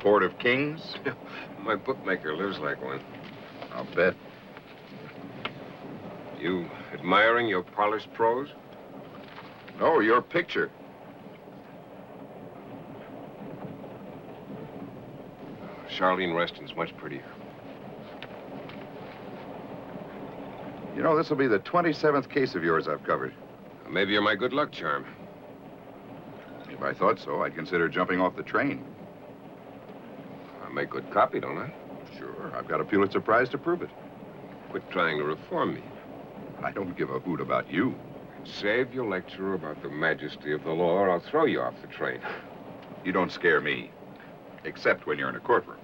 Sport of kings? My bookmaker lives like one. I'll bet. You admiring your polished prose? No, your picture. Charleen Reston's much prettier. You know, this will be the 27th case of yours I've covered. Maybe you're my good luck charm. If I thought so, I'd consider jumping off the train. I make good copy, don't I? Sure, I've got a Pulitzer Prize to prove it. Quit trying to reform me. I don't give a hoot about you. Save your lecture about the majesty of the law, or I'll throw you off the train. You don't scare me, except when you're in a courtroom.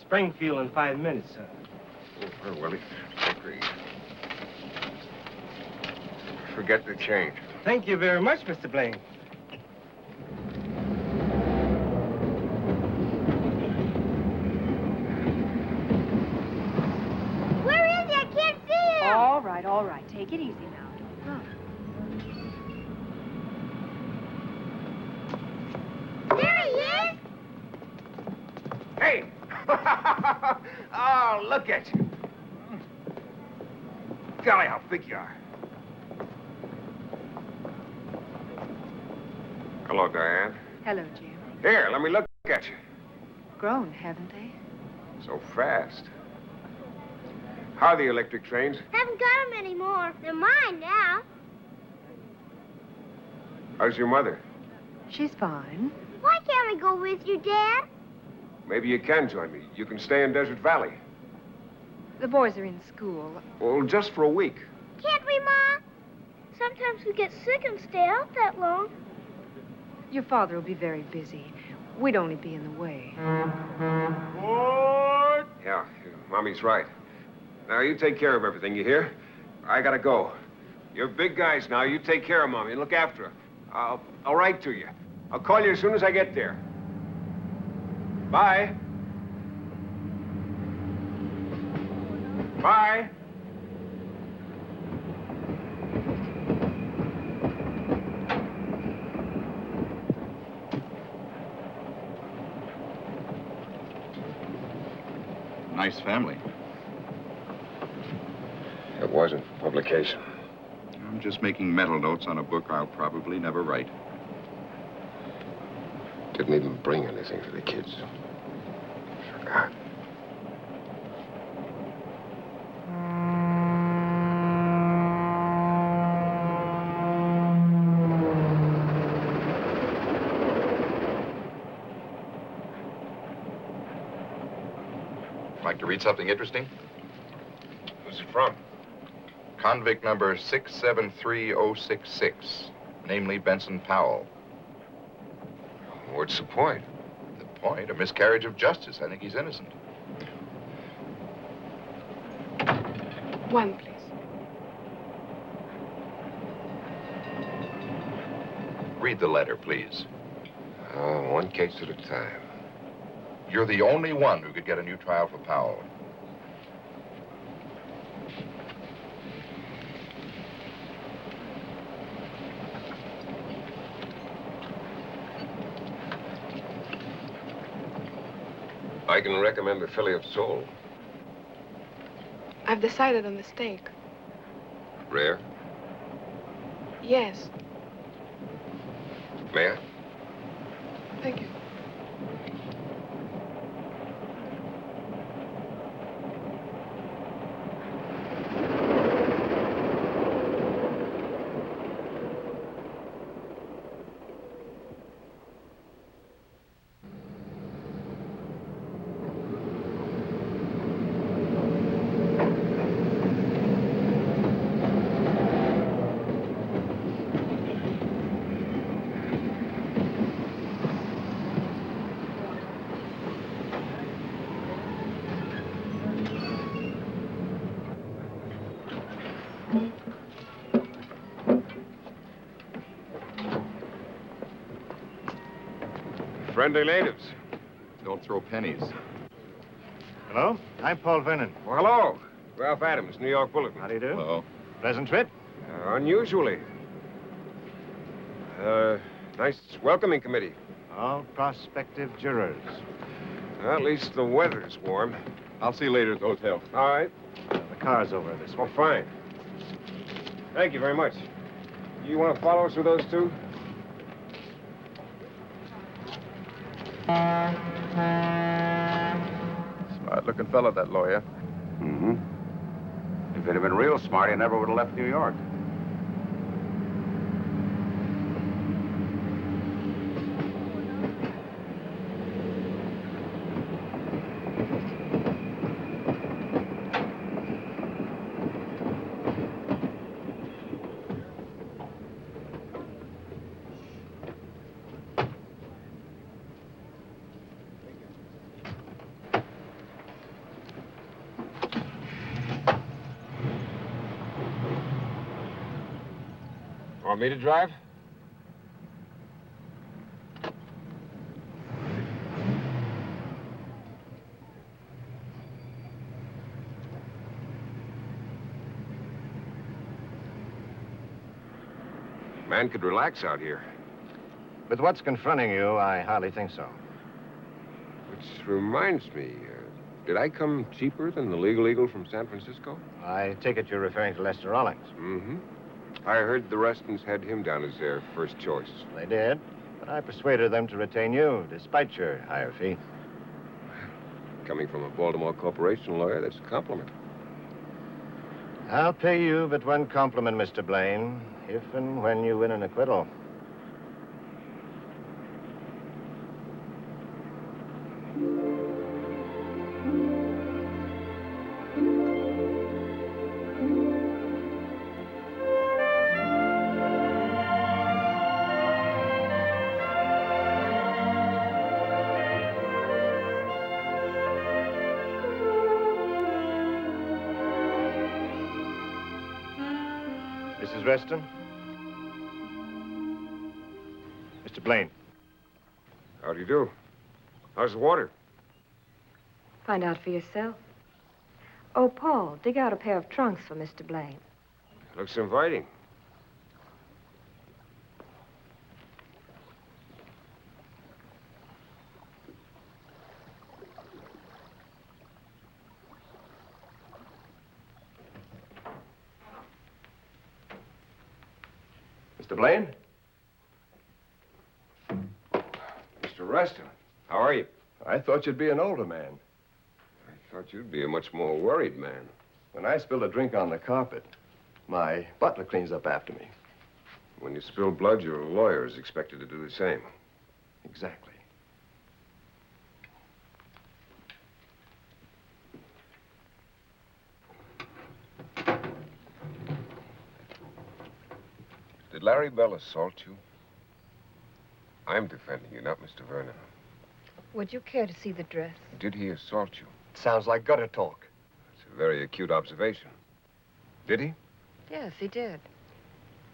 Springfield in 5 minutes, sir. Oh, well, Willie. Agreed. Forget the change. Thank you very much, Mr. Blane. Where is he? I can't see him. All right, all right. Take it easy now. Don't run. There he is. Hey! Oh, look at you. Golly, how big you are. Hello, Diane. Hello, Jim. Here, let me look at you. Grown, haven't they? So fast. How are the electric trains? Haven't got them anymore. They're mine now. How's your mother? She's fine. Why can't we go with you, Dad? Maybe you can join me. You can stay in Desert Valley. The boys are in school. Well, just for a week. Can't we, Ma? Sometimes we get sick and stay out that long. Your father will be very busy. We'd only be in the way. Yeah, Mommy's right. Now, you take care of everything, you hear? I gotta go. You're big guys now. You take care of Mommy and look after her. I'll write to you. I'll call you as soon as I get there. Bye. Bye. Nice family. It wasn't for publication. I'm just making mental notes on a book I'll probably never write. Didn't even bring anything for the kids. Forgot. Like to read something interesting? Who's it from? Convict number 673066, namely Benson Powell. What's the point? The point? A miscarriage of justice. I think he's innocent. One, please. Read the letter, please. One case at a time. You're the only one who could get a new trial for Powell. I can recommend the fillet of sole. I've decided on the steak. Rare? Yes. May I? Thank you. Friendly natives. Don't throw pennies. Hello? I'm Paul Vernon. Well, hello. Ralph Adams, New York Bulletin. How do you do? Hello. Pleasant trip? Unusually. Nice welcoming committee. All prospective jurors. Well, at least the weather's warm. I'll see you later at the hotel. All right. The car's over this way. Well, fine. Thank you very much. You want to follow us with those two? Smart-looking fellow, that lawyer. Mm-hmm. If it had been real smart, he never would have left New York. Want me to drive? Man could relax out here. With what's confronting you, I hardly think so. Which reminds me, did I come cheaper than the Legal Eagle from San Francisco? I take it you're referring to Lester Rawlings. Mm-hmm. I heard the Restons had him down as their first choice. They did, but I persuaded them to retain you, despite your higher fee. Coming from a Baltimore corporation lawyer, that's a compliment. I'll pay you but one compliment, Mr. Blane, if and when you win an acquittal. Mrs. Reston? Mr. Blane. How do you do? How's the water? Find out for yourself. Oh, Paul, dig out a pair of trunks for Mr. Blane. Looks inviting. Mr. Blane? Mr. Reston, how are you? I thought you'd be an older man. I thought you'd be a much more worried man. When I spill a drink on the carpet, my butler cleans up after me. When you spill blood, your lawyer is expected to do the same. Exactly. Did Larry Bell assault you? I'm defending you, not Mr. Vernon. Would you care to see the dress? Did he assault you? It sounds like gutter talk. It's a very acute observation. Did he? Yes, he did.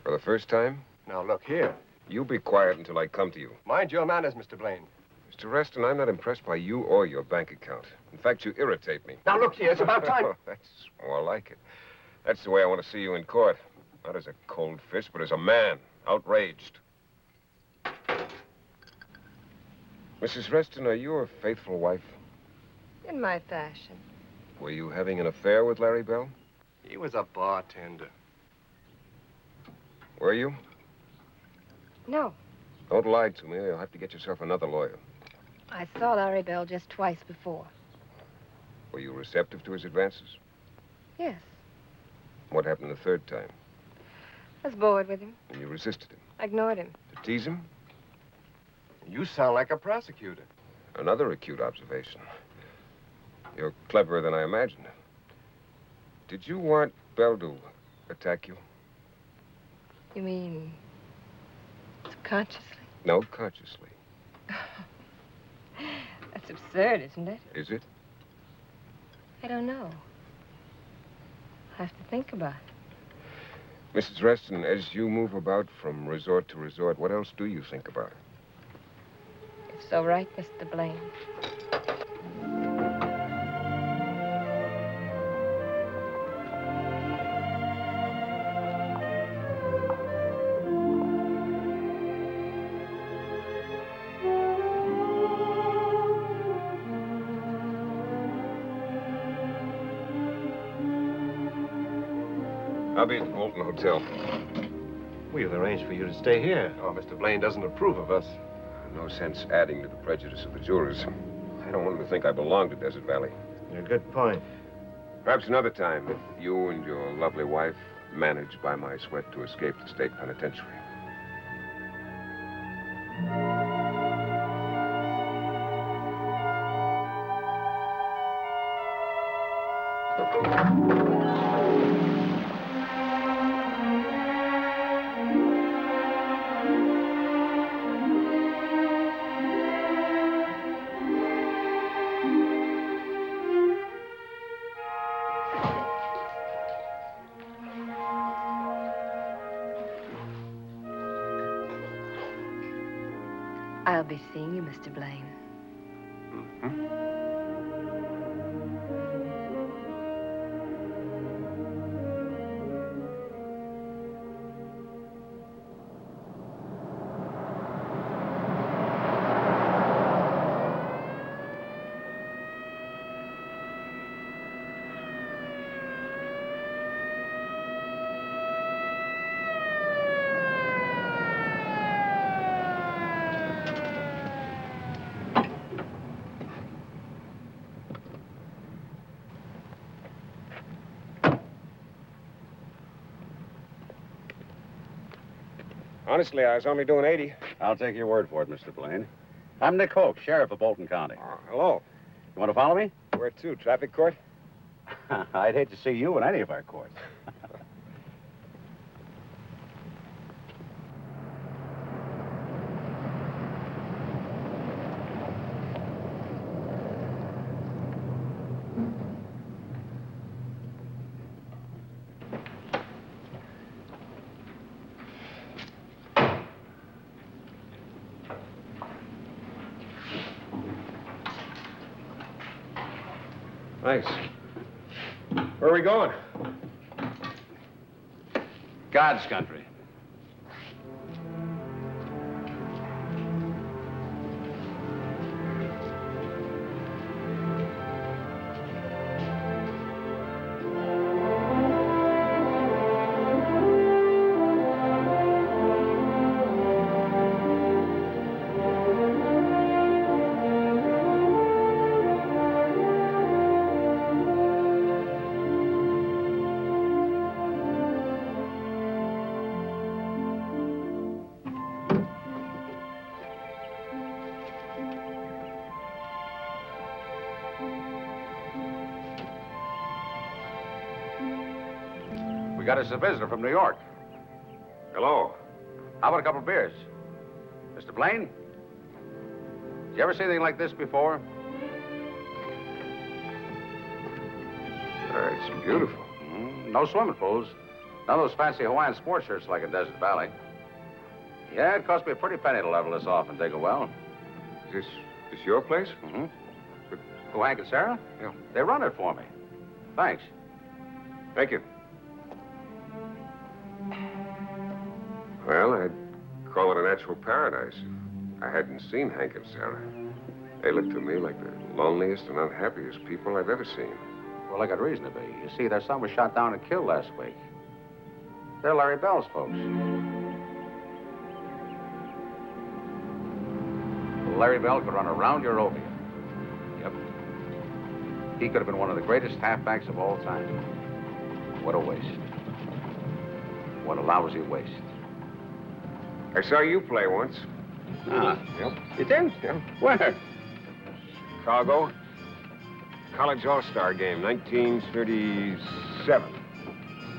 For the first time? Now, look here. You be quiet until I come to you. Mind your manners, Mr. Blane. Mr. Reston, I'm not impressed by you or your bank account. In fact, you irritate me. Now, look here. It's about time. That's more like it. That's the way I want to see you in court. Not as a cold fist, but as a man, outraged. Mrs. Reston, are you a faithful wife? In my fashion. Were you having an affair with Larry Bell? He was a bartender. Were you? No. Don't lie to me, or you'll have to get yourself another lawyer. I saw Larry Bell just twice before. Were you receptive to his advances? Yes. What happened the third time? I was bored with him. And you resisted him? I ignored him. To tease him? You sound like a prosecutor. Another acute observation. You're cleverer than I imagined. Did you want Bell to attack you? You mean subconsciously? No, consciously. That's absurd, isn't it? Is it? I don't know. I have to think about it. Mrs. Reston, as you move about from resort to resort, what else do you think about? It's so right, Mr. Blane. I'll be at the Bolton Hotel. We've arranged for you to stay here. Oh, Mr. Blane doesn't approve of us. No sense adding to the prejudice of the jurors. I don't want them to think I belong to Desert Valley. A good point. Perhaps another time, if you and your lovely wife manage by my sweat to escape the state penitentiary. I'll be seeing you, Mr. Blane. Honestly, I was only doing 80. I'll take your word for it, Mr. Blane. I'm Nick Hoak, Sheriff of Bolton County. Hello. You want to follow me? Where to? Traffic court? I'd hate to see you in any of our courts. Nice. Where are we going? God's country. We got us a visitor from New York. Hello. How about a couple of beers? Mr. Blane? Did you ever see anything like this before? It's beautiful. No swimming pools. None of those fancy Hawaiian sports shirts like in Desert Valley. Yeah, it cost me a pretty penny to level this off and dig a well. Is this your place? Mm-hmm. Who, Hank and Sarah? Yeah. They run it for me. Thanks. Thank you. Well, I'd call it a natural paradise. I hadn't seen Hank and Sarah. They looked to me like the loneliest and unhappiest people I've ever seen. Well, they got reason to be. You see, their son was shot down and killed last week. They're Larry Bell's folks. Larry Bell could run around Eurovia. Yep. He could have been one of the greatest halfbacks of all time. What a waste. What a lousy waste. I saw you play once. Ah. Yep. You did? Yeah. Where? Chicago. College All-Star game, 1937.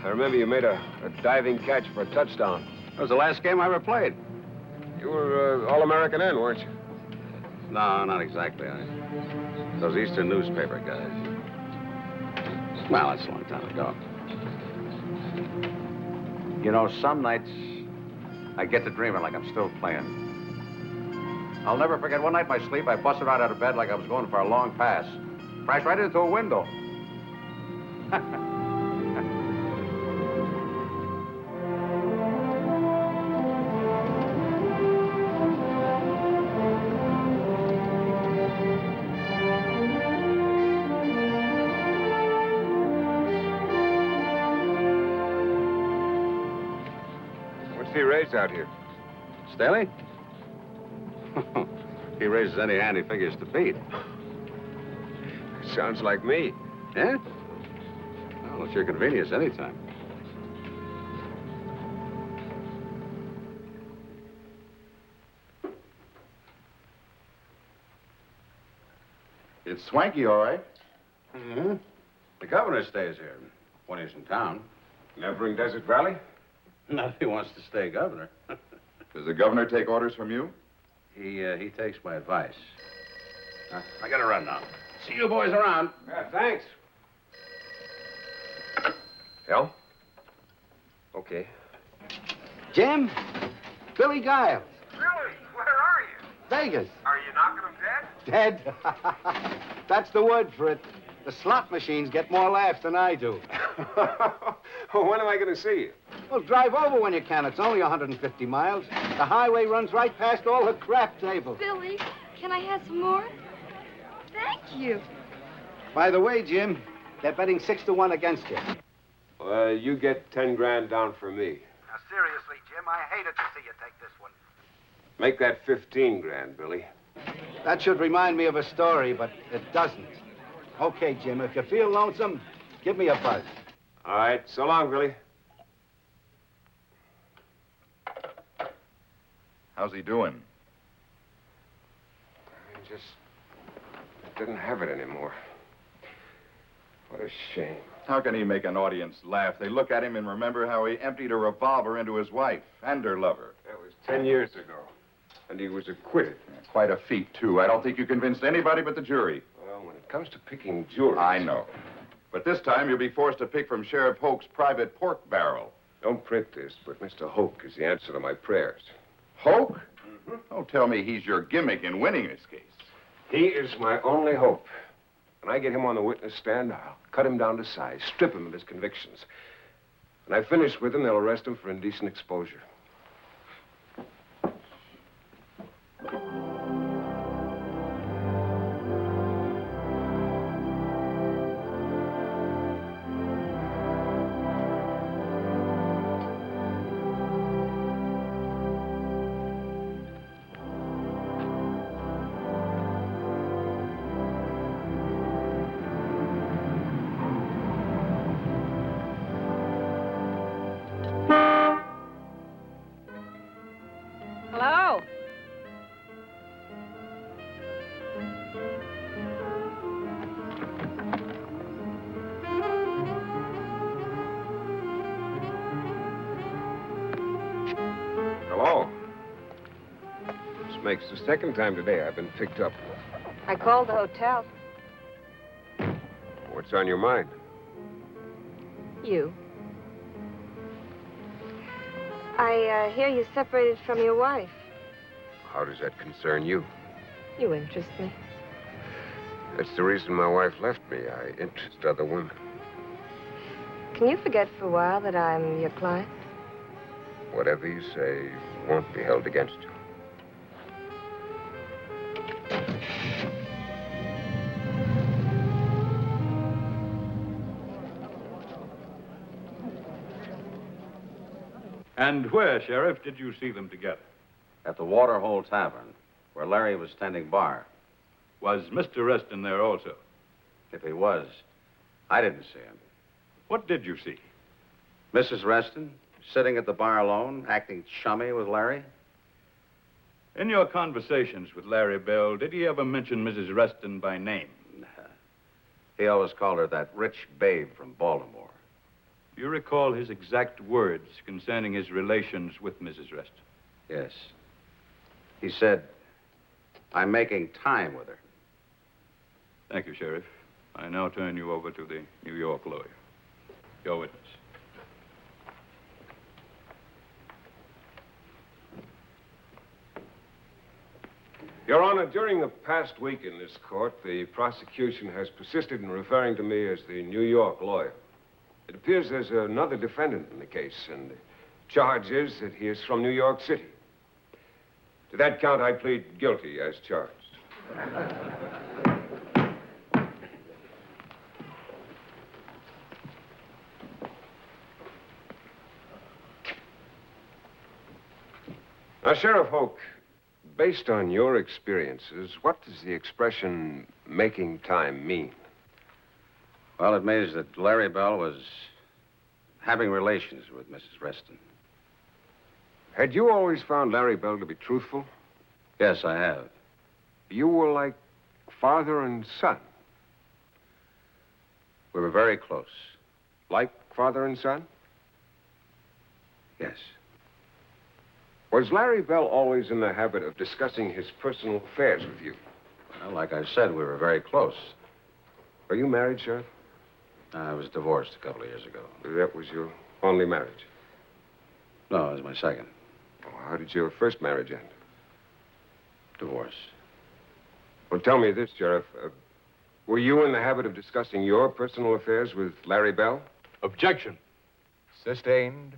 I remember you made a diving catch for a touchdown. That was the last game I ever played. You were All-American then, weren't you? No, not exactly. Those Eastern newspaper guys. Well, that's a long time ago. You know, some nights I get to dreaming like I'm still playing. I'll never forget one night in my sleep, I busted right out of bed like I was going for a long pass. Crashed right into a window. he raised out here? Staley? He raises any hand he figures to beat. Sounds like me. Yeah? Well, it's your convenience anytime. It's swanky, all right. Mm-hmm. The governor stays here when he's in town. Never in Desert Valley? Not if he wants to stay governor. Does the governor take orders from you? He takes my advice. I gotta run now. See you boys around. Yeah, thanks. Hell? Okay. Jim? Billy Giles. Really? Where are you? Vegas. Are you knocking them dead? Dead? That's the word for it. The slot machines get more laughs than I do. When am I going to see you? Well, drive over when you can. It's only 150 miles. The highway runs right past all the crap tables. Billy, can I have some more? Thank you. By the way, Jim, they're betting 6-1 against you. You get 10 grand down for me. Now, seriously, Jim, I hated to see you take this one. Make that 15 grand, Billy. That should remind me of a story, but it doesn't. Okay, Jim, if you feel lonesome, give me a buzz. All right, so long, Billy. How's he doing? I just didn't have it anymore. What a shame. How can he make an audience laugh? They look at him and remember how he emptied a revolver into his wife and her lover. That was 10 years ago, and he was acquitted. Yeah, quite a feat, too. I don't think you convinced anybody but the jury. Well, when it comes to picking jewelry... I know. But this time you'll be forced to pick from Sheriff Hoak's private pork barrel. Don't print this, but Mr. Hoak is the answer to my prayers. Hoak? Mm-hmm. Don't tell me he's your gimmick in winning this case. He is my only hope. When I get him on the witness stand, I'll cut him down to size, strip him of his convictions. When I finish with him, they'll arrest him for indecent exposure. Hello? Hello. This makes the second time today I've been picked up. I called the hotel. What's on your mind? You. I hear you separated from your wife. How does that concern you? You interest me. That's the reason my wife left me. I interest other women. Can you forget for a while that I'm your client? Whatever you say won't be held against you. And where, Sheriff, did you see them together? At the Waterhole Tavern, where Larry was tending bar. Was Mr. Reston there also? If he was, I didn't see him. What did you see? Mrs. Reston, sitting at the bar alone, acting chummy with Larry. In your conversations with Larry Bell, did he ever mention Mrs. Reston by name? He always called her that rich babe from Baltimore. Do you recall his exact words concerning his relations with Mrs. Reston? Yes. He said, I'm making time with her. Thank you, Sheriff. I now turn you over to the New York lawyer. Your witness. Your Honor, during the past week in this court, the prosecution has persisted in referring to me as the New York lawyer. It appears there's another defendant in the case, and the charge is that he is from New York City. To that count, I plead guilty as charged. Now, Sheriff Hoak, based on your experiences, what does the expression making time mean? Well, it means that Larry Bell was having relations with Mrs. Reston. Had you always found Larry Bell to be truthful? Yes, I have. You were like father and son. We were very close. Like father and son? Yes. Was Larry Bell always in the habit of discussing his personal affairs with you? Well, like I said, we were very close. Are you married, Sheriff? I was divorced a couple of years ago. That was your only marriage? No, it was my second. Oh, how did your first marriage end? Divorce. Well, tell me this, Sheriff. Were you in the habit of discussing your personal affairs with Larry Bell? Objection. Sustained.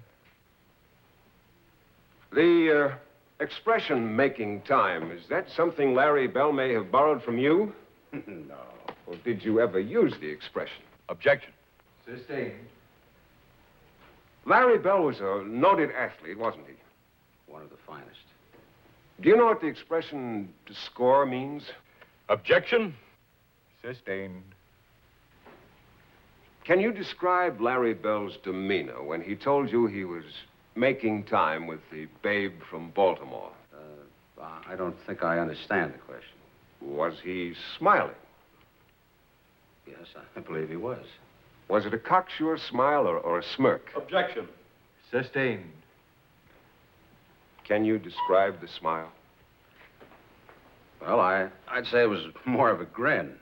The expression making time, is that something Larry Bell may have borrowed from you? No. Or did you ever use the expression? Objection. Sustained. Larry Bell was a noted athlete, wasn't he? One of the finest. Do you know what the expression to score means? Objection. Sustained. Can you describe Larry Bell's demeanor when he told you he was making time with the babe from Baltimore? I don't think I understand the question. Was he smiling? Yes, I believe he was. Was it a cocksure smile or a smirk? Objection. Sustained. Can you describe the smile? Well, I'd say it was more of a grin.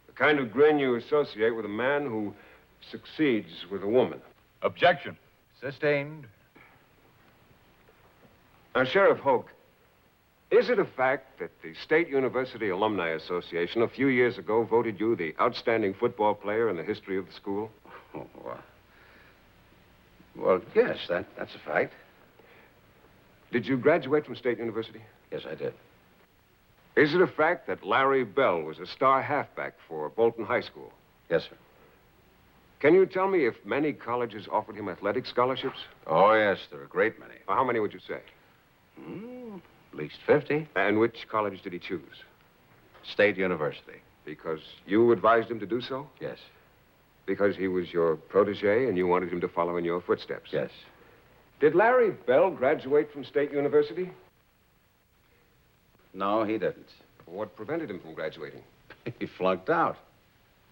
The kind of grin you associate with a man who succeeds with a woman. Objection. Sustained. Now, Sheriff Hoak, is it a fact that the State University Alumni Association a few years ago voted you the outstanding football player in the history of the school? Oh, well, yes, that's a fact. Did you graduate from State University? Yes, I did. Is it a fact that Larry Bell was a star halfback for Bolton High School? Yes, sir. Can you tell me if many colleges offered him athletic scholarships? Oh, yes, there are a great many. How many would you say? At least 50. And which college did he choose? State University. Because you advised him to do so? Yes. Because he was your protege and you wanted him to follow in your footsteps? Yes. Did Larry Bell graduate from State University? No, he didn't. What prevented him from graduating? He flunked out.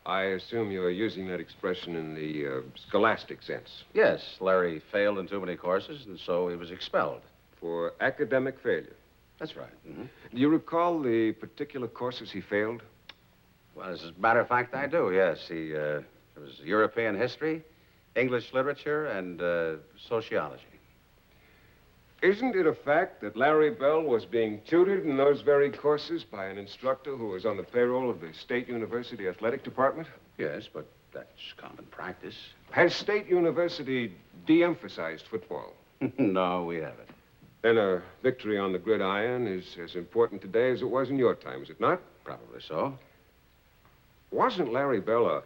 I assume you're using that expression in the scholastic sense. Yes, Larry failed in too many courses, and so he was expelled. For academic failure? That's right. Mm-hmm. Do you recall the particular courses he failed? Well, as a matter of fact, I do, yes. It was European history, English literature, and sociology. Isn't it a fact that Larry Bell was being tutored in those very courses by an instructor who was on the payroll of the State University Athletic Department? Yes, but that's common practice. Has State University de-emphasized football? No, we haven't. Then a victory on the gridiron is as important today as it was in your time, is it not? Probably so. Wasn't Larry Bell a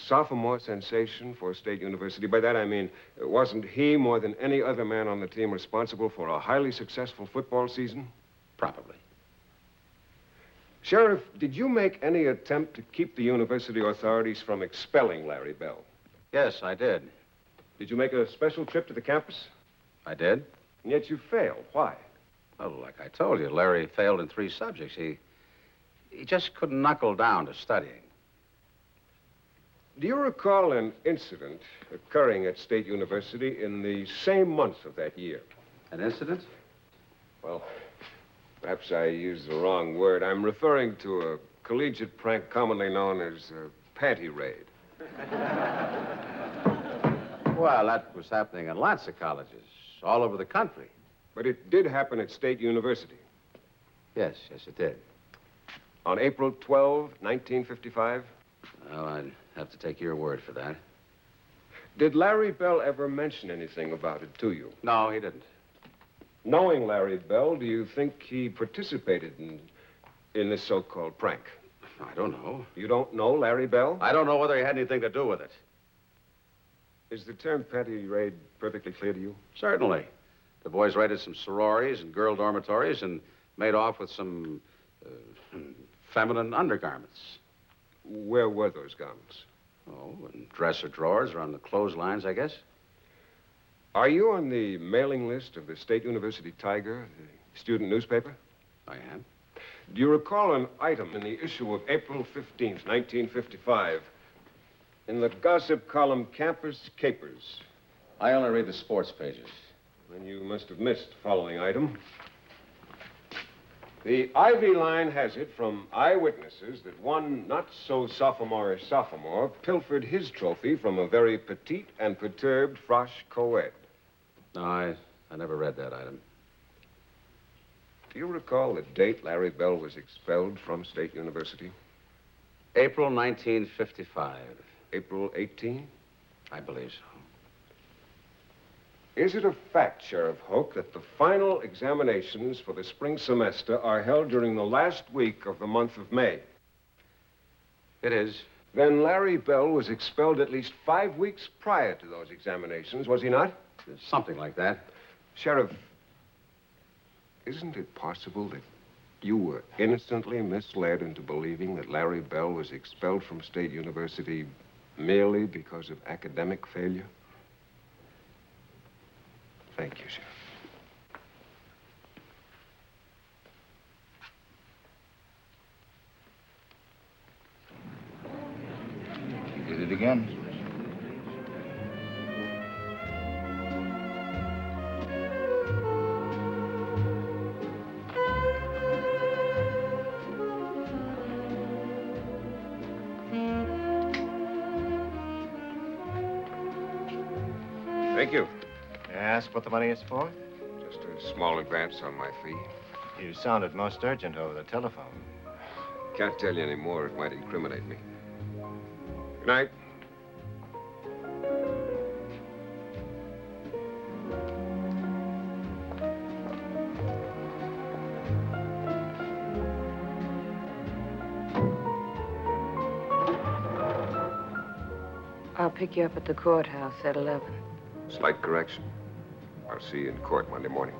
sophomore sensation for State University? By that I mean, wasn't he, more than any other man on the team, responsible for a highly successful football season? Probably. Sheriff, did you make any attempt to keep the university authorities from expelling Larry Bell? Yes, I did. Did you make a special trip to the campus? I did. And yet you failed. Why? Well, like I told you, Larry failed in 3 subjects. He just couldn't knuckle down to studying. Do you recall an incident occurring at State University in the same months of that year? An incident? Well, perhaps I used the wrong word. I'm referring to a collegiate prank commonly known as a panty raid. Well, that was happening in lots of colleges, all over the country. But it did happen at State University. Yes, it did. On April 12, 1955? Well, I'd have to take your word for that. Did Larry Bell ever mention anything about it to you? No, he didn't. Knowing Larry Bell, do you think he participated in this so-called prank? I don't know. You don't know Larry Bell? I don't know whether he had anything to do with it. Is the term panty raid perfectly clear to you? Certainly. The boys raided some sororities and girl dormitories and made off with some feminine undergarments. Where were those garments? Oh, in dresser drawers or on the clotheslines, I guess. Are you on the mailing list of the State University Tiger, the student newspaper? I am. Do you recall an item in the issue of April 15th, 1955? In the gossip column, Campus Capers. I only read the sports pages. Then you must have missed the following item. The Ivy Line has it from eyewitnesses that one not-so-sophomore-ish sophomore pilfered his trophy from a very petite and perturbed frosh co-ed. No, I never read that item. Do you recall the date Larry Bell was expelled from State University? April 1955. April 18? I believe so. Is it a fact, Sheriff Hoak, that the final examinations for the spring semester are held during the last week of the month of May? It is. Then Larry Bell was expelled at least 5 weeks prior to those examinations, was he not? Something like that. Sheriff, isn't it possible that you were innocently misled into believing that Larry Bell was expelled from State University merely because of academic failure? Thank you, Sheriff. You did it again. Thank you. May I ask what the money is for? Just a small advance on my fee. You sounded most urgent over the telephone. Can't tell you any more. It might incriminate me. Good night. I'll pick you up at the courthouse at 11. Slight correction. I'll see you in court Monday morning.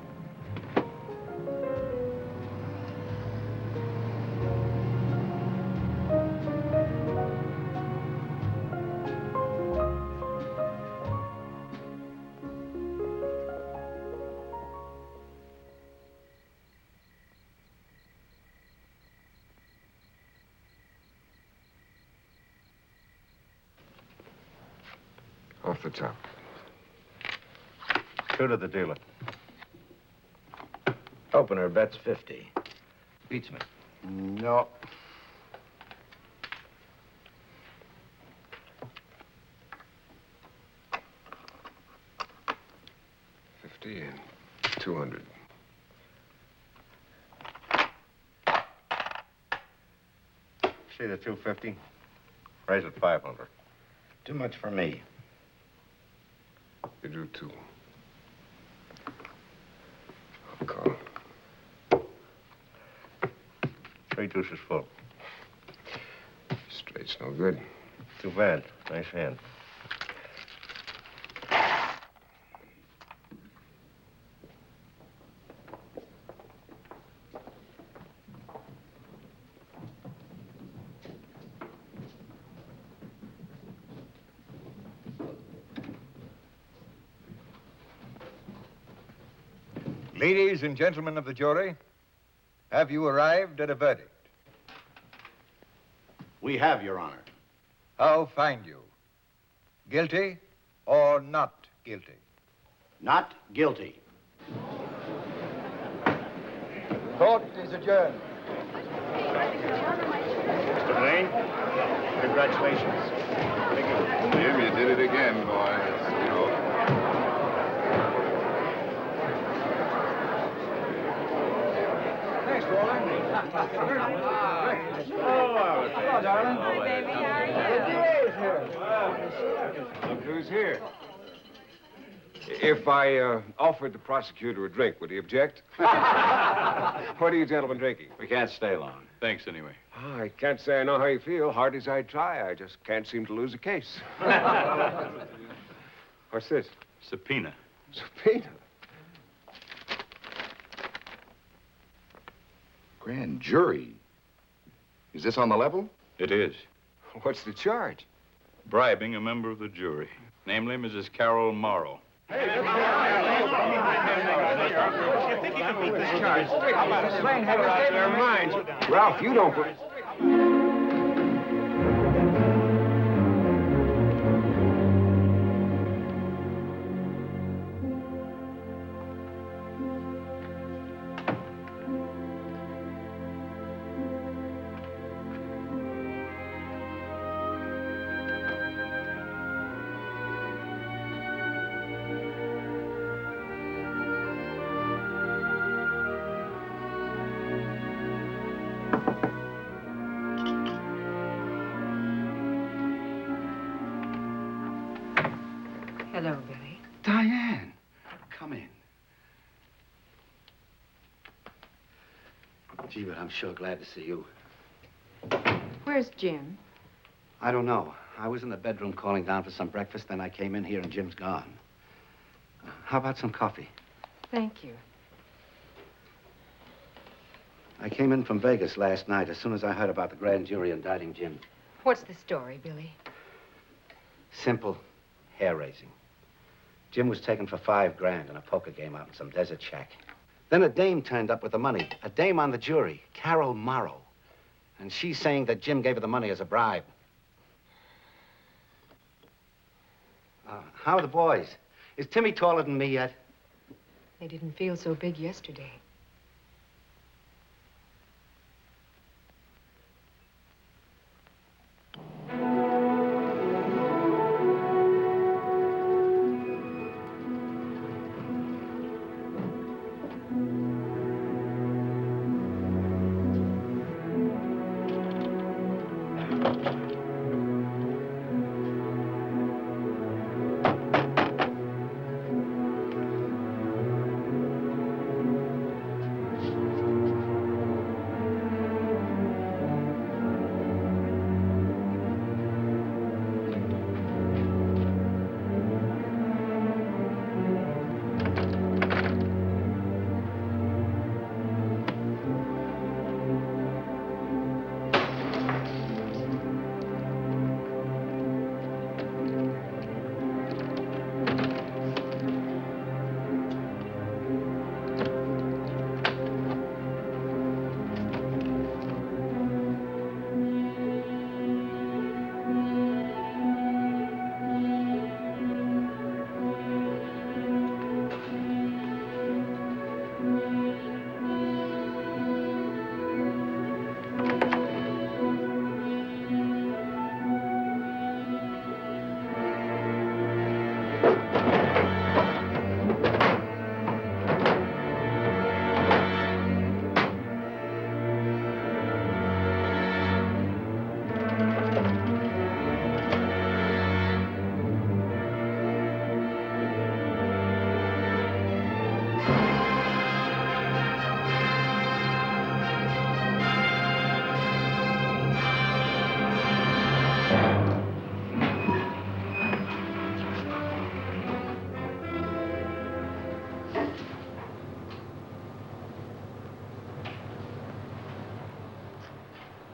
Off the top. True to the dealer. Opener bets 50. Beats me. No. $50 and $200. See the 250? Raise it 500. Too much for me. You do too. I'll call. 3 deuces full. Straight's no good. Too bad. Nice hand. Ladies and gentlemen of the jury, have you arrived at a verdict? We have, Your Honor. How find you? Guilty or not guilty? Not guilty. Court is adjourned. Mr. Blane, congratulations. Thank you. Jim, you did it again, boy. You know. Thanks, Roland. Hello, darling. Hi, baby. How are you? The DA's here. Look who's here. If I offered the prosecutor a drink, would he object? What are you gentlemen drinking? We can't stay long. Thanks anyway. Oh, I can't say I know how you feel. Hard as I try, I just can't seem to lose a case. What's this? Subpoena. Subpoena? Grand jury? Is this on the level? It is. What's the charge? Bribing a member of the jury, namely Mrs. Carol Morrow. You think you can beat this charge? How about it? Blane had it in their minds. Ralph, you don't... Hello, Billy. Diane, come in. Gee, but I'm sure glad to see you. Where's Jim? I don't know. I was in the bedroom calling down for some breakfast, then I came in here and Jim's gone. How about some coffee? Thank you. I came in from Vegas last night as soon as I heard about the grand jury indicting Jim. What's the story, Billy? Simple hair-raising. Jim was taken for $5 grand in a poker game out in some desert shack. Then a dame turned up with the money. A dame on the jury, Carol Morrow. And she's saying that Jim gave her the money as a bribe. How are the boys? Is Timmy taller than me yet? They didn't feel so big yesterday.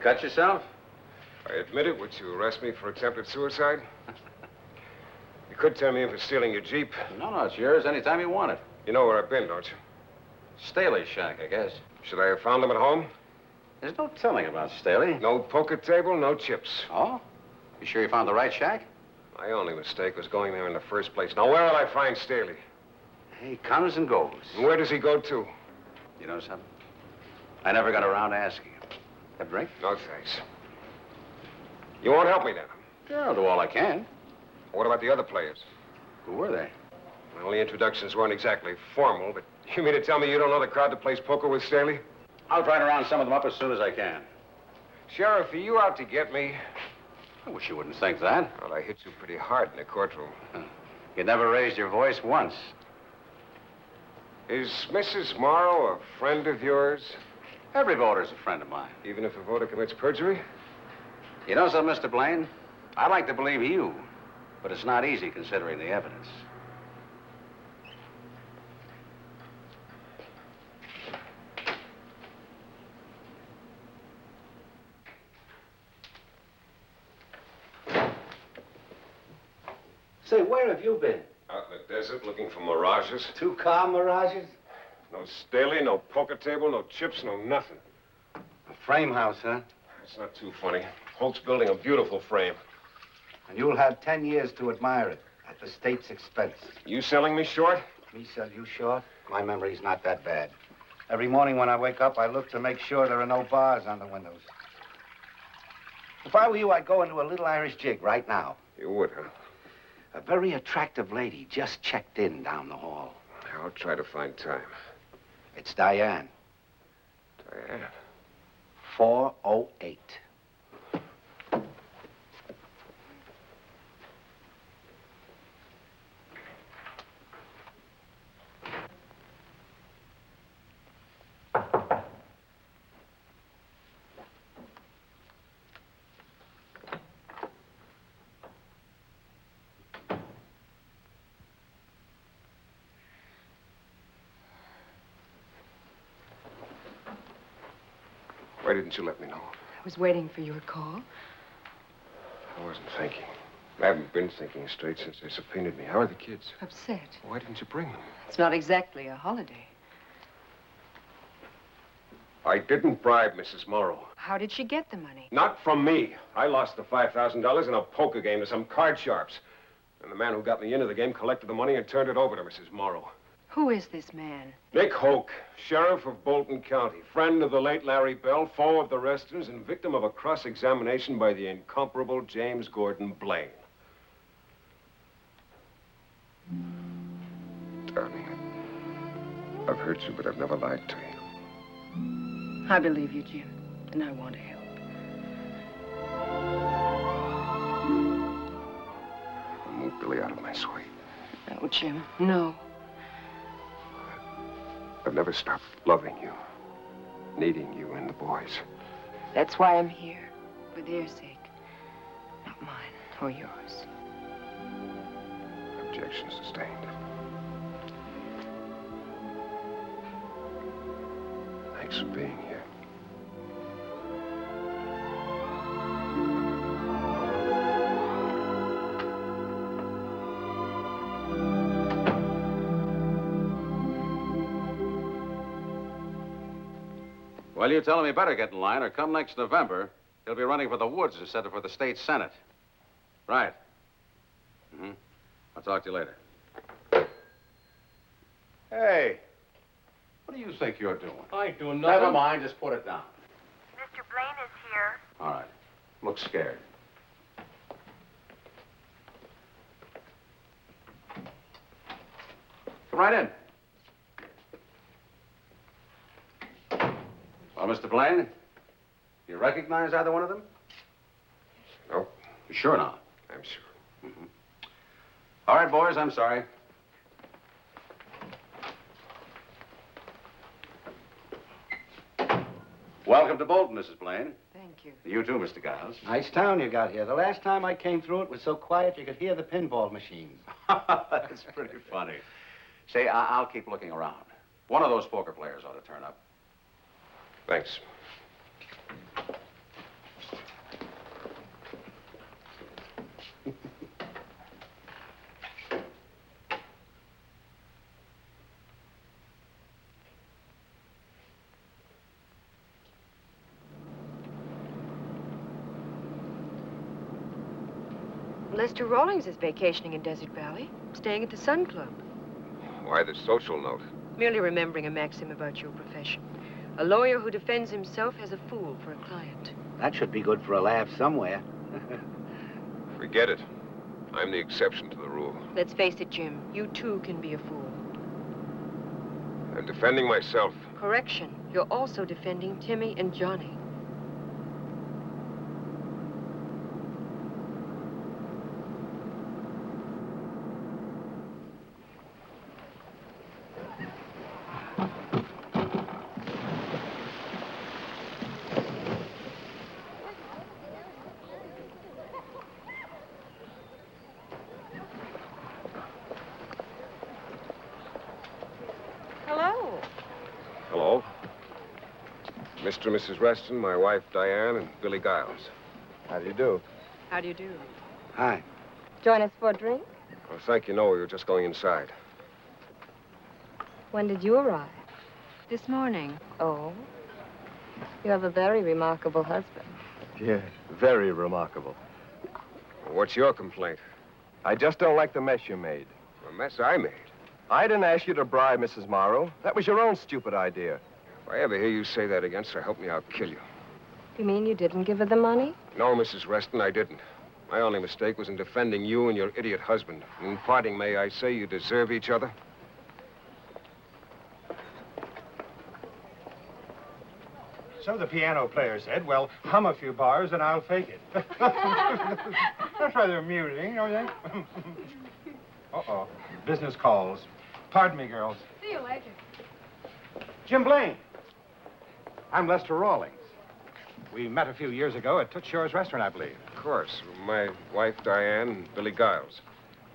Cut yourself? I admit it. Would you arrest me for attempted suicide? You could turn me in for stealing your Jeep. No, it's yours anytime you want it. You know where I've been, don't you? Staley's shack, I guess. Should I have found him at home? There's no telling about Staley. No poker table, no chips. Oh? You sure you found the right shack? My only mistake was going there in the first place. Now, where will I find Staley? He comes and goes. And where does he go to? You know something? I never got around to asking him. Have a drink? No, thanks. You won't help me then? Sure, I'll do all I can. What about the other players? Who were they? Well, the introductions weren't exactly formal, but you mean to tell me you don't know the crowd that plays poker with Staley? I'll try to round some of them up as soon as I can. Sheriff, are you out to get me? I wish you wouldn't think that. Well, I hit you pretty hard in the courtroom. You never raised your voice once. Is Mrs. Morrow a friend of yours? Every voter's a friend of mine. Even if a voter commits perjury? You know something, Mr. Blane? I like to believe you, but it's not easy considering the evidence. Say, where have you been? Out in the desert looking for mirages. 2-car mirages? No Staley, no poker table, no chips, no nothing. A frame house, huh? It's not too funny. Holt's building a beautiful frame. And you'll have 10 years to admire it at the state's expense. You selling me short? Me sell you short? My memory's not that bad. Every morning when I wake up, I look to make sure there are no bars on the windows. If I were you, I'd go into a little Irish jig right now. You would, huh? A very attractive lady just checked in down the hall. I'll try to find time. It's Diane. Diane? 408. Why didn't you let me know? I was waiting for your call. I wasn't thinking. I haven't been thinking straight since they subpoenaed me. How are the kids? Upset. Why didn't you bring them? It's not exactly a holiday. I didn't bribe Mrs. Morrow. How did she get the money? Not from me. I lost the $5,000 in a poker game to some card sharps. And the man who got me into the game collected the money and turned it over to Mrs. Morrow. Who is this man? Nick Hoak, sheriff of Bolton County, friend of the late Larry Bell, foe of the Restons, and victim of a cross-examination by the incomparable James Gordon Blane. Darling, I've hurt you, but I've never lied to you. I believe you, Jim, and I want to help. I'll move Billy out of my sight. No, Jim, no. I've never stopped loving you, needing you and the boys. That's why I'm here, for their sake, not mine or yours. Objection sustained. Thanks for being here. Well, you tell him he better get in line, or come next November, he'll be running for the Woods instead of for the state Senate. Right. Mm-hmm. I'll talk to you later. Hey, what do you think you're doing? I ain't doing nothing. Never mind, just put it down. Mr. Blane is here. All right. Look scared. Come right in. Well, Mr. Blane, you recognize either one of them? No. You sure not? I'm sure. Mm-hmm. All right, boys, I'm sorry. Welcome to Bolton, Mrs. Blane. Thank you. You too, Mr. Giles. Nice town you got here. The last time I came through, it was so quiet you could hear the pinball machines. That's pretty funny. Say, I'll keep looking around. One of those poker players ought to turn up. Thanks. Lester Rawlings is vacationing in Desert Valley, staying at the Sun Club. Why the social note? Merely remembering a maxim about your profession. A lawyer who defends himself has a fool for a client. That should be good for a laugh somewhere. Forget it. I'm the exception to the rule. Let's face it, Jim. You too can be a fool. I'm defending myself. Correction. You're also defending Timmy and Johnny. Hello. Mr. and Mrs. Reston, my wife, Diane, and Billy Giles. How do you do? How do you do? Hi. Join us for a drink? Well, thank you, no. We were just going inside. When did you arrive? This morning. Oh. You have a very remarkable husband. Yes, very remarkable. Well, what's your complaint? I just don't like the mess you made. The mess I made? I didn't ask you to bribe Mrs. Morrow. That was your own stupid idea. If I ever hear you say that again, so help me, I'll kill you. You mean you didn't give her the money? No, Mrs. Reston, I didn't. My only mistake was in defending you and your idiot husband. In parting, may I say you deserve each other? So the piano player said, well, hum a few bars and I'll fake it. That's rather amusing, don't you think? Uh-oh. Business calls. Pardon me, girls. See you later. Jim Blane. I'm Lester Rawlings. We met a few years ago at Toots Shore's restaurant, I believe. Of course. My wife, Diane, and Billy Giles.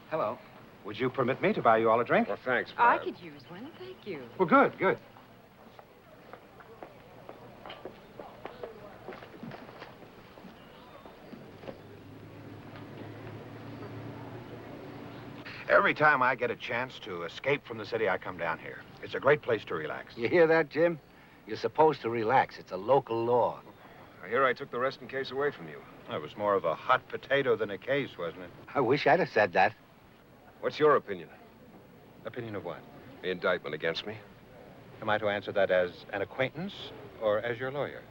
Hello. Would you permit me to buy you all a drink? Well, thanks, I Bob. could use one. Thank you. Well, good, good. Every time I get a chance to escape from the city, I come down here. It's a great place to relax. You hear that, Jim? You're supposed to relax. It's a local law. I hear I took the Reston case away from you. It was more of a hot potato than a case, wasn't it? I wish I'd have said that. What's your opinion? Opinion of what? The indictment against me? Am I to answer that as an acquaintance or as your lawyer?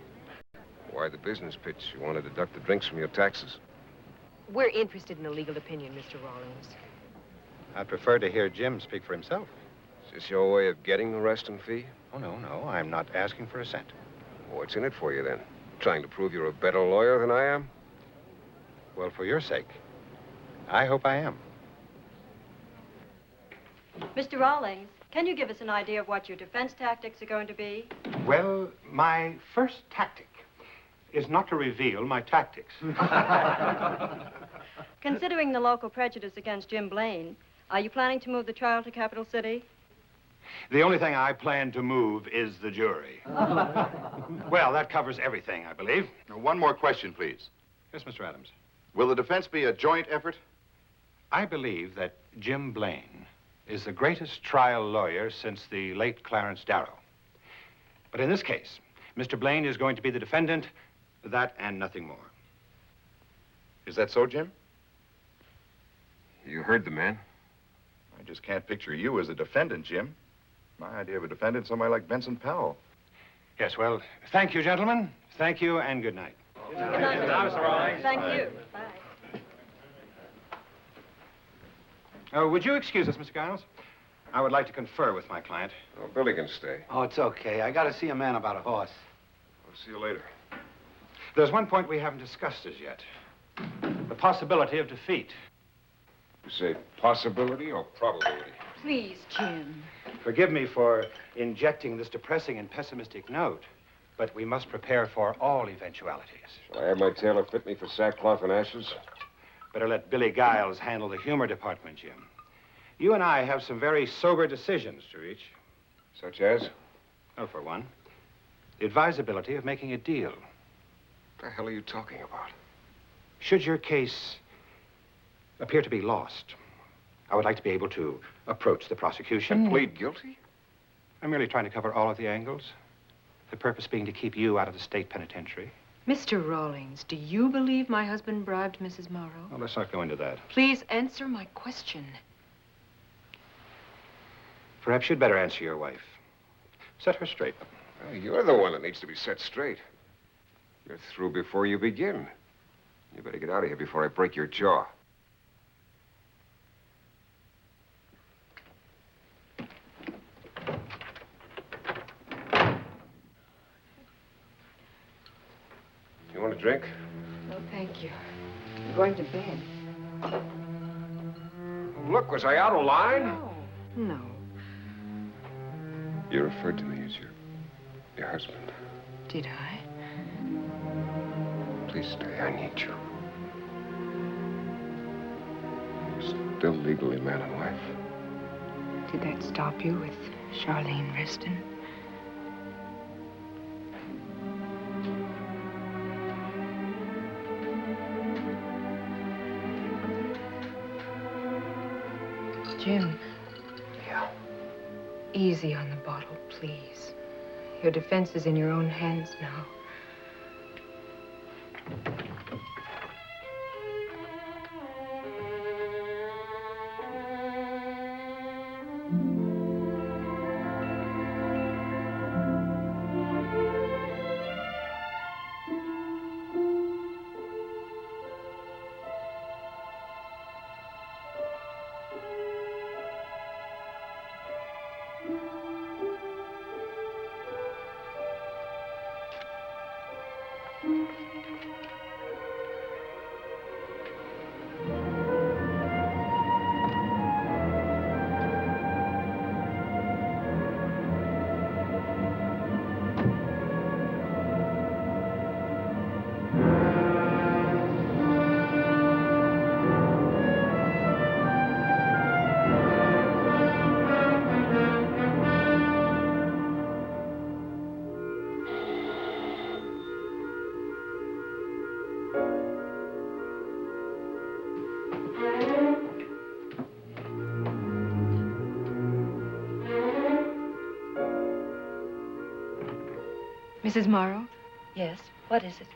Why the business pitch? You want to deduct the drinks from your taxes? We're interested in a legal opinion, Mr. Rawlings. I'd prefer to hear Jim speak for himself. Is this your way of getting the Reston fee? Oh, no, no. I'm not asking for a cent. Well, what's in it for you, then? Trying to prove you're a better lawyer than I am? Well, for your sake, I hope I am. Mr. Rawlings, can you give us an idea of what your defense tactics are going to be? Well, my first tactic is not to reveal my tactics. Considering the local prejudice against Jim Blane, are you planning to move the trial to Capital City? The only thing I plan to move is the jury. Well, that covers everything, I believe. One more question, please. Yes, Mr. Adams. Will the defense be a joint effort? I believe that Jim Blane is the greatest trial lawyer since the late Clarence Darrow. But in this case, Mr. Blane is going to be the defendant, that and nothing more. Is that so, Jim? You heard the man. I just can't picture you as a defendant, Jim. My idea of a defendant is somebody like Benson Powell. Yes, well, thank you, gentlemen. Thank you, and good night. Good night, Mr. Rawlings. Thank you. Bye. Would you excuse us, Mr. Giles? I would like to confer with my client. Oh, Billy can stay. Oh, it's okay. I got to see a man about a horse. I'll see you later. There's one point we haven't discussed as yet. The possibility of defeat. You say possibility or probability? Please, Jim. Forgive me for injecting this depressing and pessimistic note, but we must prepare for all eventualities. Shall I have my tailor fit me for sackcloth and ashes? Better let Billy Giles handle the humor department, Jim. You and I have some very sober decisions to reach. Such as? Well, for one, the advisability of making a deal. What the hell are you talking about? Should your case appear to be lost, I would like to be able to approach the prosecution. And plead guilty? I'm merely trying to cover all of the angles. The purpose being to keep you out of the state penitentiary. Mr. Rawlings, do you believe my husband bribed Mrs. Morrow? Well, let's not go into that. Please answer my question. Perhaps you'd better answer your wife. Set her straight. Well, you're the one that needs to be set straight. You're through before you begin. You better get out of here before I break your jaw. You want a drink? No, thank you. I'm going to bed. Look, was I out of line? No. You referred to me as your husband. Did I? Please stay. I need you. Still legally man and wife. Did that stop you with Charleen Reston? Jim. Yeah. Easy on the bottle, please. Your defense is in your own hands now. Mrs. Morrow? Yes, what is it?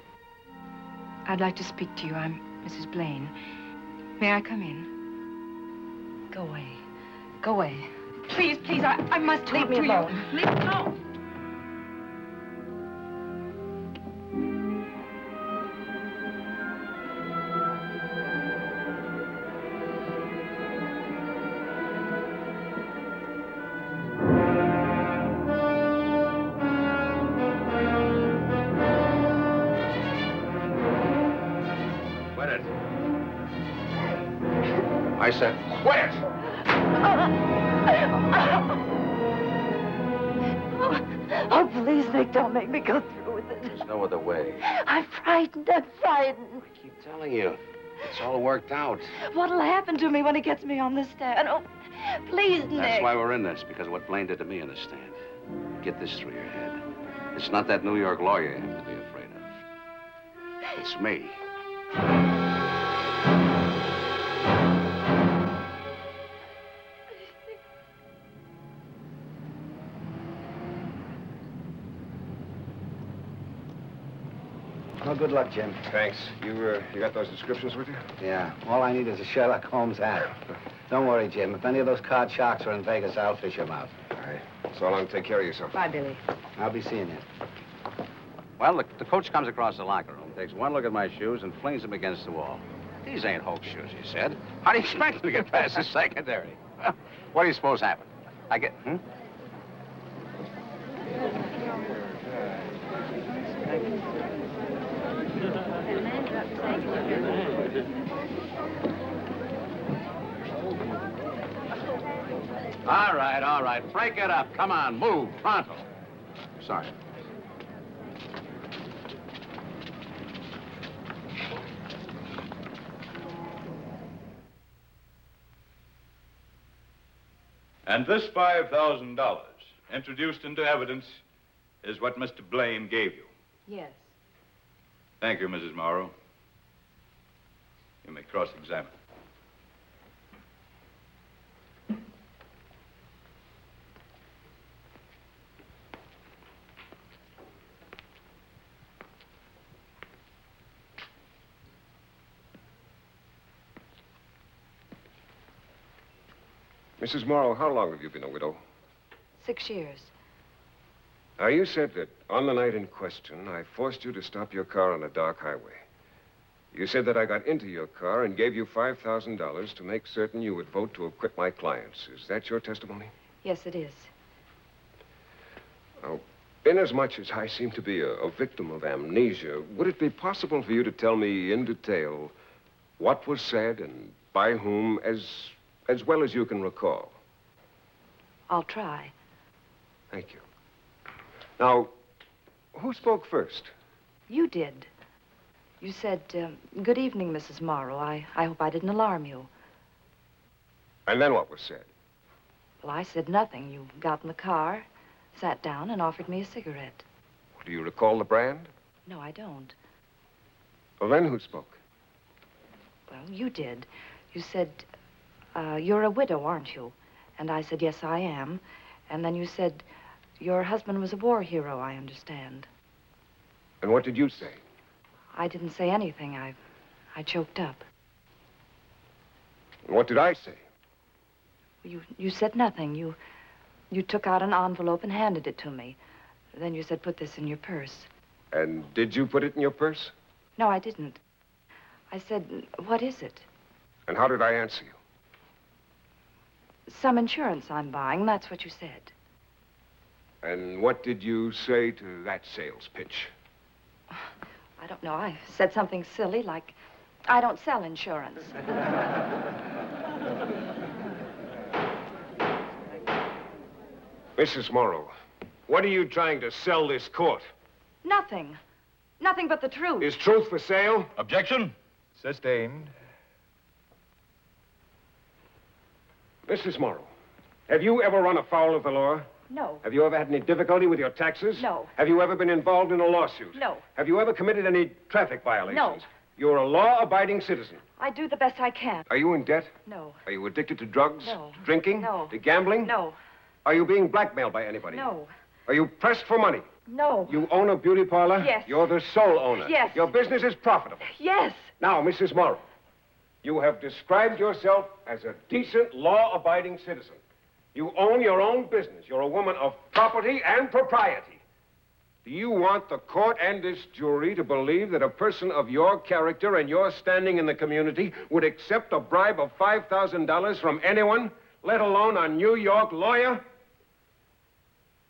I'd like to speak to you. I'm Mrs. Blane. May I come in? Go away. Go away. Please, please, I must Leave talk me to alone. you. Leave me alone. Quit it. I said, quit it! Oh, please, Nick, don't make me go through with it. There's no other way. I'm frightened. I'm frightened. I keep telling you. It's all worked out. What'll happen to me when he gets me on the stand? Oh, please, Nick. That's why we're in this, because of what Blane did to me in the stand. Get this through your head. It's not that New York lawyer you have to be afraid of. It's me. Well, good luck, Jim. Thanks. You got those descriptions with you? Yeah. All I need is a Sherlock Holmes hat. Don't worry, Jim. If any of those card sharks are in Vegas, I'll fish them out. All right. So long. Take care of yourself. Bye, Billy. I'll be seeing you. Well, the coach comes across the locker room, takes one look at my shoes, and flings them against the wall. These ain't Hoke's shoes, he said. How do you expect him to get past the secondary? What do you suppose happened? I get... All right. Break it up. Come on, move. Pronto. Sorry. And this $5,000 introduced into evidence is what Mr. Blane gave you. Yes. Thank you, Mrs. Morrow. You may cross-examine. Mrs. Morrow, how long have you been a widow? 6 years. Now, you said that on the night in question, I forced you to stop your car on a dark highway. You said that I got into your car and gave you $5,000 to make certain you would vote to acquit my clients. Is that your testimony? Yes, it is. Now, inasmuch as I seem to be a victim of amnesia, would it be possible for you to tell me in detail what was said and by whom, as well as you can recall? I'll try. Thank you. Now, who spoke first? You did. You said, good evening, Mrs. Morrow. I hope I didn't alarm you. And then what was said? Well, I said nothing. You got in the car, sat down, and offered me a cigarette. Do you recall the brand? No, I don't. Well, then who spoke? Well, you did. You said, You're a widow, aren't you? And I said, yes, I am. And then you said, your husband was a war hero, I understand. And what did you say? I didn't say anything. I choked up. And what did I say? You said nothing. You took out an envelope and handed it to me. Then you said, put this in your purse. And did you put it in your purse? No, I didn't. I said, what is it? And how did I answer you? Some insurance I'm buying, that's what you said. And what did you say to that sales pitch? I don't know. I said something silly like, I don't sell insurance. Mrs. Morrow, what are you trying to sell this court? Nothing. Nothing but the truth. Is truth for sale? Objection. Sustained. Mrs. Morrow, have you ever run afoul of the law? No. Have you ever had any difficulty with your taxes? No. Have you ever been involved in a lawsuit? No. Have you ever committed any traffic violations? No. You're a law-abiding citizen. I do the best I can. Are you in debt? No. Are you addicted to drugs? No. To drinking? No. To gambling? No. Are you being blackmailed by anybody? No. Are you pressed for money? No. You own a beauty parlor? Yes. You're the sole owner? Yes. Your business is profitable? Yes. Now, Mrs. Morrow, you have described yourself as a decent, law-abiding citizen. You own your own business. You're a woman of property and propriety. Do you want the court and this jury to believe that a person of your character and your standing in the community would accept a bribe of $5,000 from anyone, let alone a New York lawyer?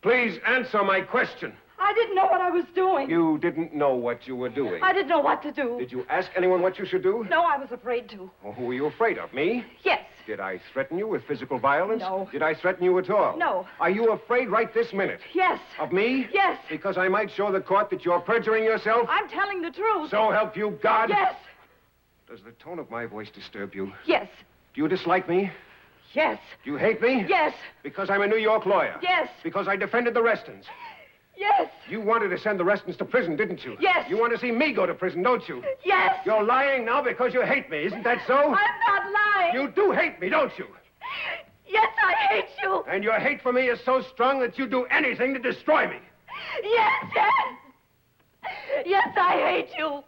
Please answer my question. I didn't know what I was doing. You didn't know what you were doing. I didn't know what to do. Did you ask anyone what you should do? No, I was afraid to. Well, who were you afraid of? Me? Yes. Did I threaten you with physical violence? No. Did I threaten you at all? No. Are you afraid right this minute? Yes. Of me? Yes. Because I might show the court that you're perjuring yourself? I'm telling the truth. So help you God? Yes. Does the tone of my voice disturb you? Yes. Do you dislike me? Yes. Do you hate me? Yes. Because I'm a New York lawyer? Yes. Because I defended the Restons? Yes. You wanted to send the Restons to prison, didn't you? Yes. You want to see me go to prison, don't you? Yes. You're lying now because you hate me, isn't that so? I'm not lying. You do hate me, don't you? Yes, I hate you. And your hate for me is so strong that you'd do anything to destroy me. Yes, yes. Yes, I hate you.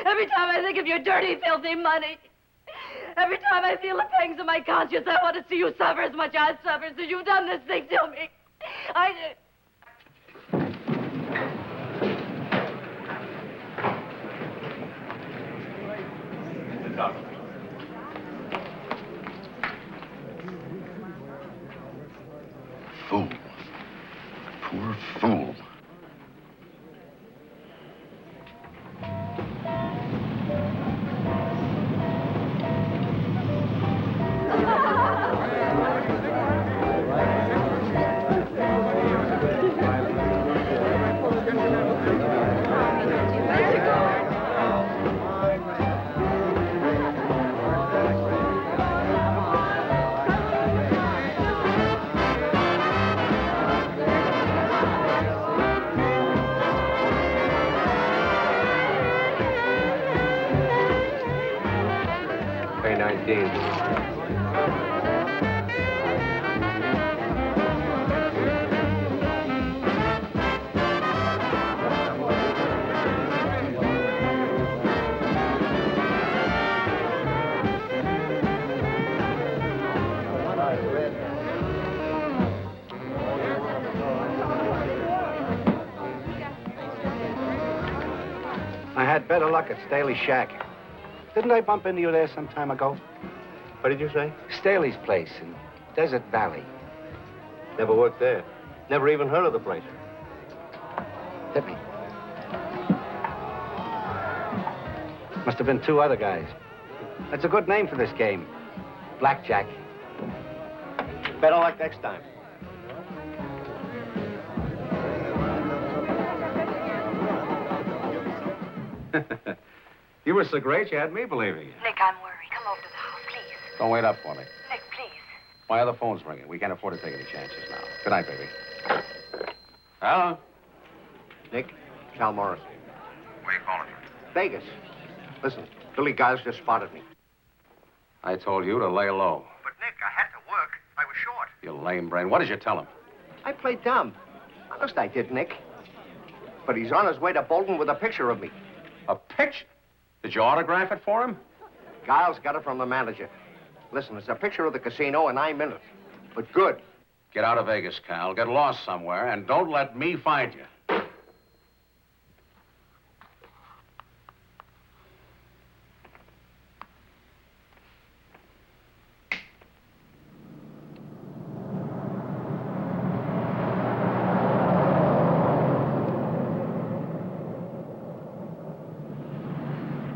Every time I think of your dirty, filthy money, every time I feel the pangs of my conscience, I want to see you suffer as much as I've suffered since you've done this thing to me. Fool. Poor fool. Pay 19. I had better luck at Staley's shack. Didn't I bump into you there some time ago? What did you say? Staley's place in Desert Valley. Never worked there. Never even heard of the place. Hit me. Must have been two other guys. That's a good name for this game. Blackjack. Better luck next time. You were so great, you had me believing you. Nick, I'm worried. Come over to the house, please. Don't wait up for me. Nick, please. My other phone's ringing. We can't afford to take any chances now. Good night, baby. Hello? Nick, Cal Morris. Where are you calling from? Vegas. Listen, Billy Giles just spotted me. I told you to lay low. But, Nick, I had to work. I was short. You lame brain. What did you tell him? I played dumb. Honest, I did, Nick. But he's on his way to Bolton with a picture of me. A picture? Did you autograph it for him? Giles got it from the manager. Listen, it's a picture of the casino in 9 minutes. But good. Get out of Vegas, Cal. Get lost somewhere, and don't let me find you.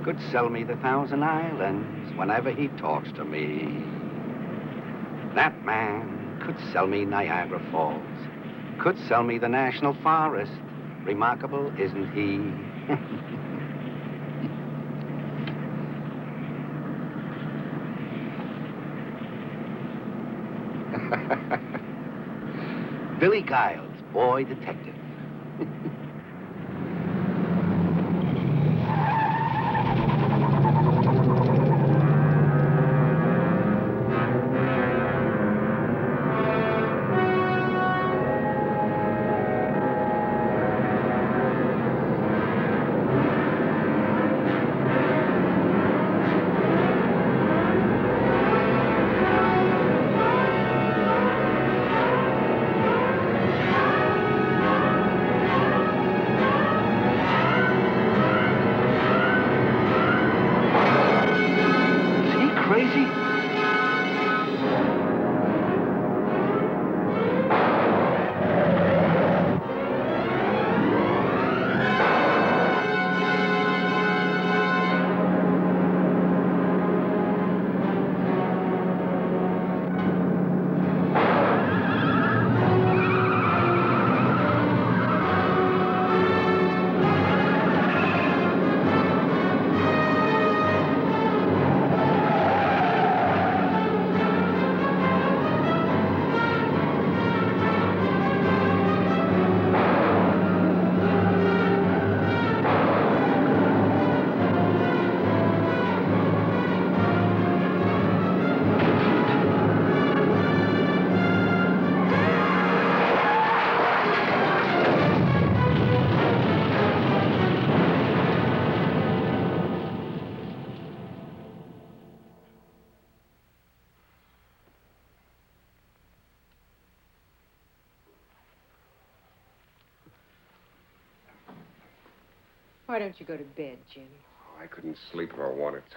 Could sell me the 1,000 Islands whenever he talks to me. That man could sell me Niagara Falls, could sell me the National Forest. Remarkable, isn't he? Billy Giles, boy detective. Why don't you go to bed, Jim? Oh, I couldn't sleep if I wanted to.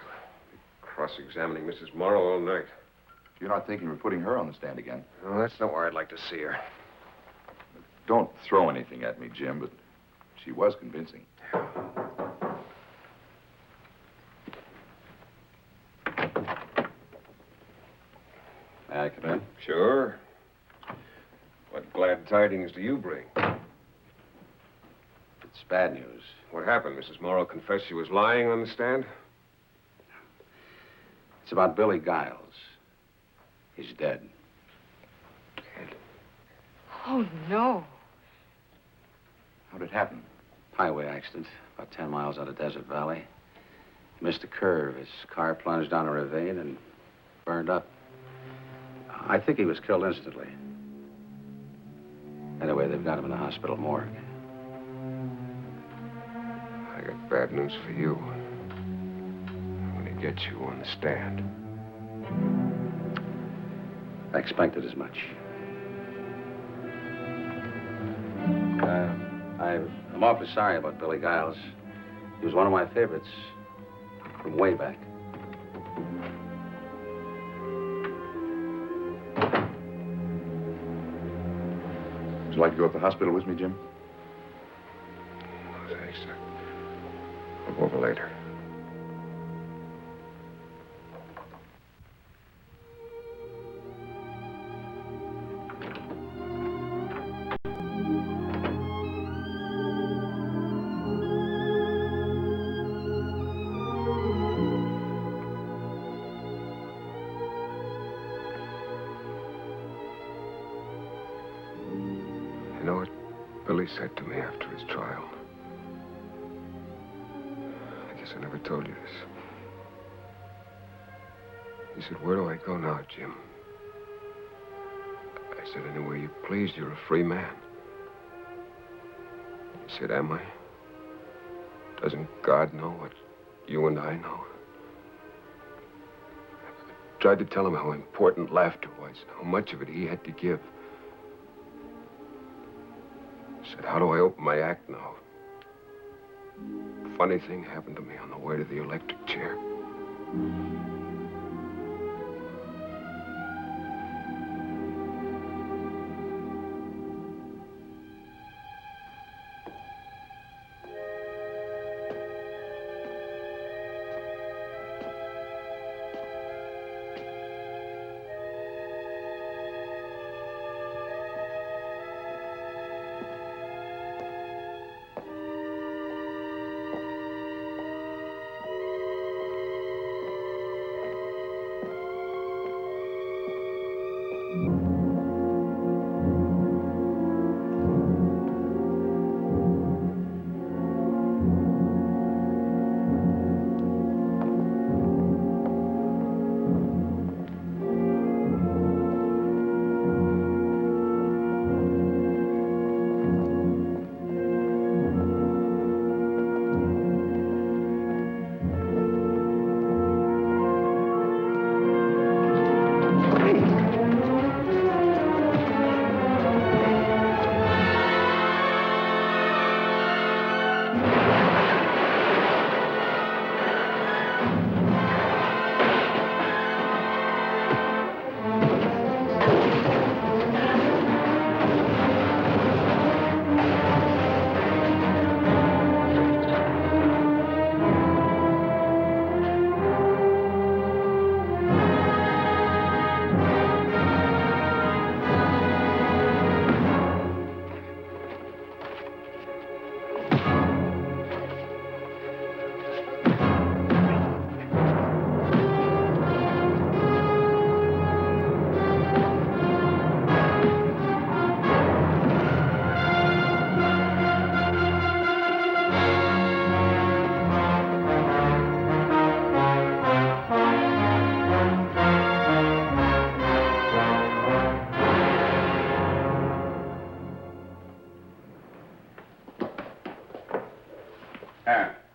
Cross-examining Mrs. Morrow all night. You're not thinking of putting her on the stand again? No, that's not where I'd like to see her. Don't throw anything at me, Jim, but she was convincing. May I come in? Sure. What glad tidings do you bring? It's bad news. What happened? Mrs. Morrow confessed she was lying on the stand? It's about Billy Giles. He's dead. Dead? Oh, no. How'd it happen? Highway accident, about 10 miles out of Desert Valley. Missed a curve. His car plunged down a ravine and burned up. I think he was killed instantly. Anyway, they've got him in the hospital morgue. I got bad news for you. I'm going to get you on the stand. I expected as much. I'm awfully sorry about Billy Giles. He was one of my favorites from way back. Would you like to go to the hospital with me, Jim? No, thanks. I'll go over later. You know what Billy said to me after his trial? I guess I never told you this. He said, where do I go now, Jim? I said, anywhere you please. You're a free man. He said, am I? Doesn't God know what you and I know? I tried to tell him how important laughter was, how much of it he had to give. I said, how do I open my act now? Funny thing happened to me on the way to the electric chair.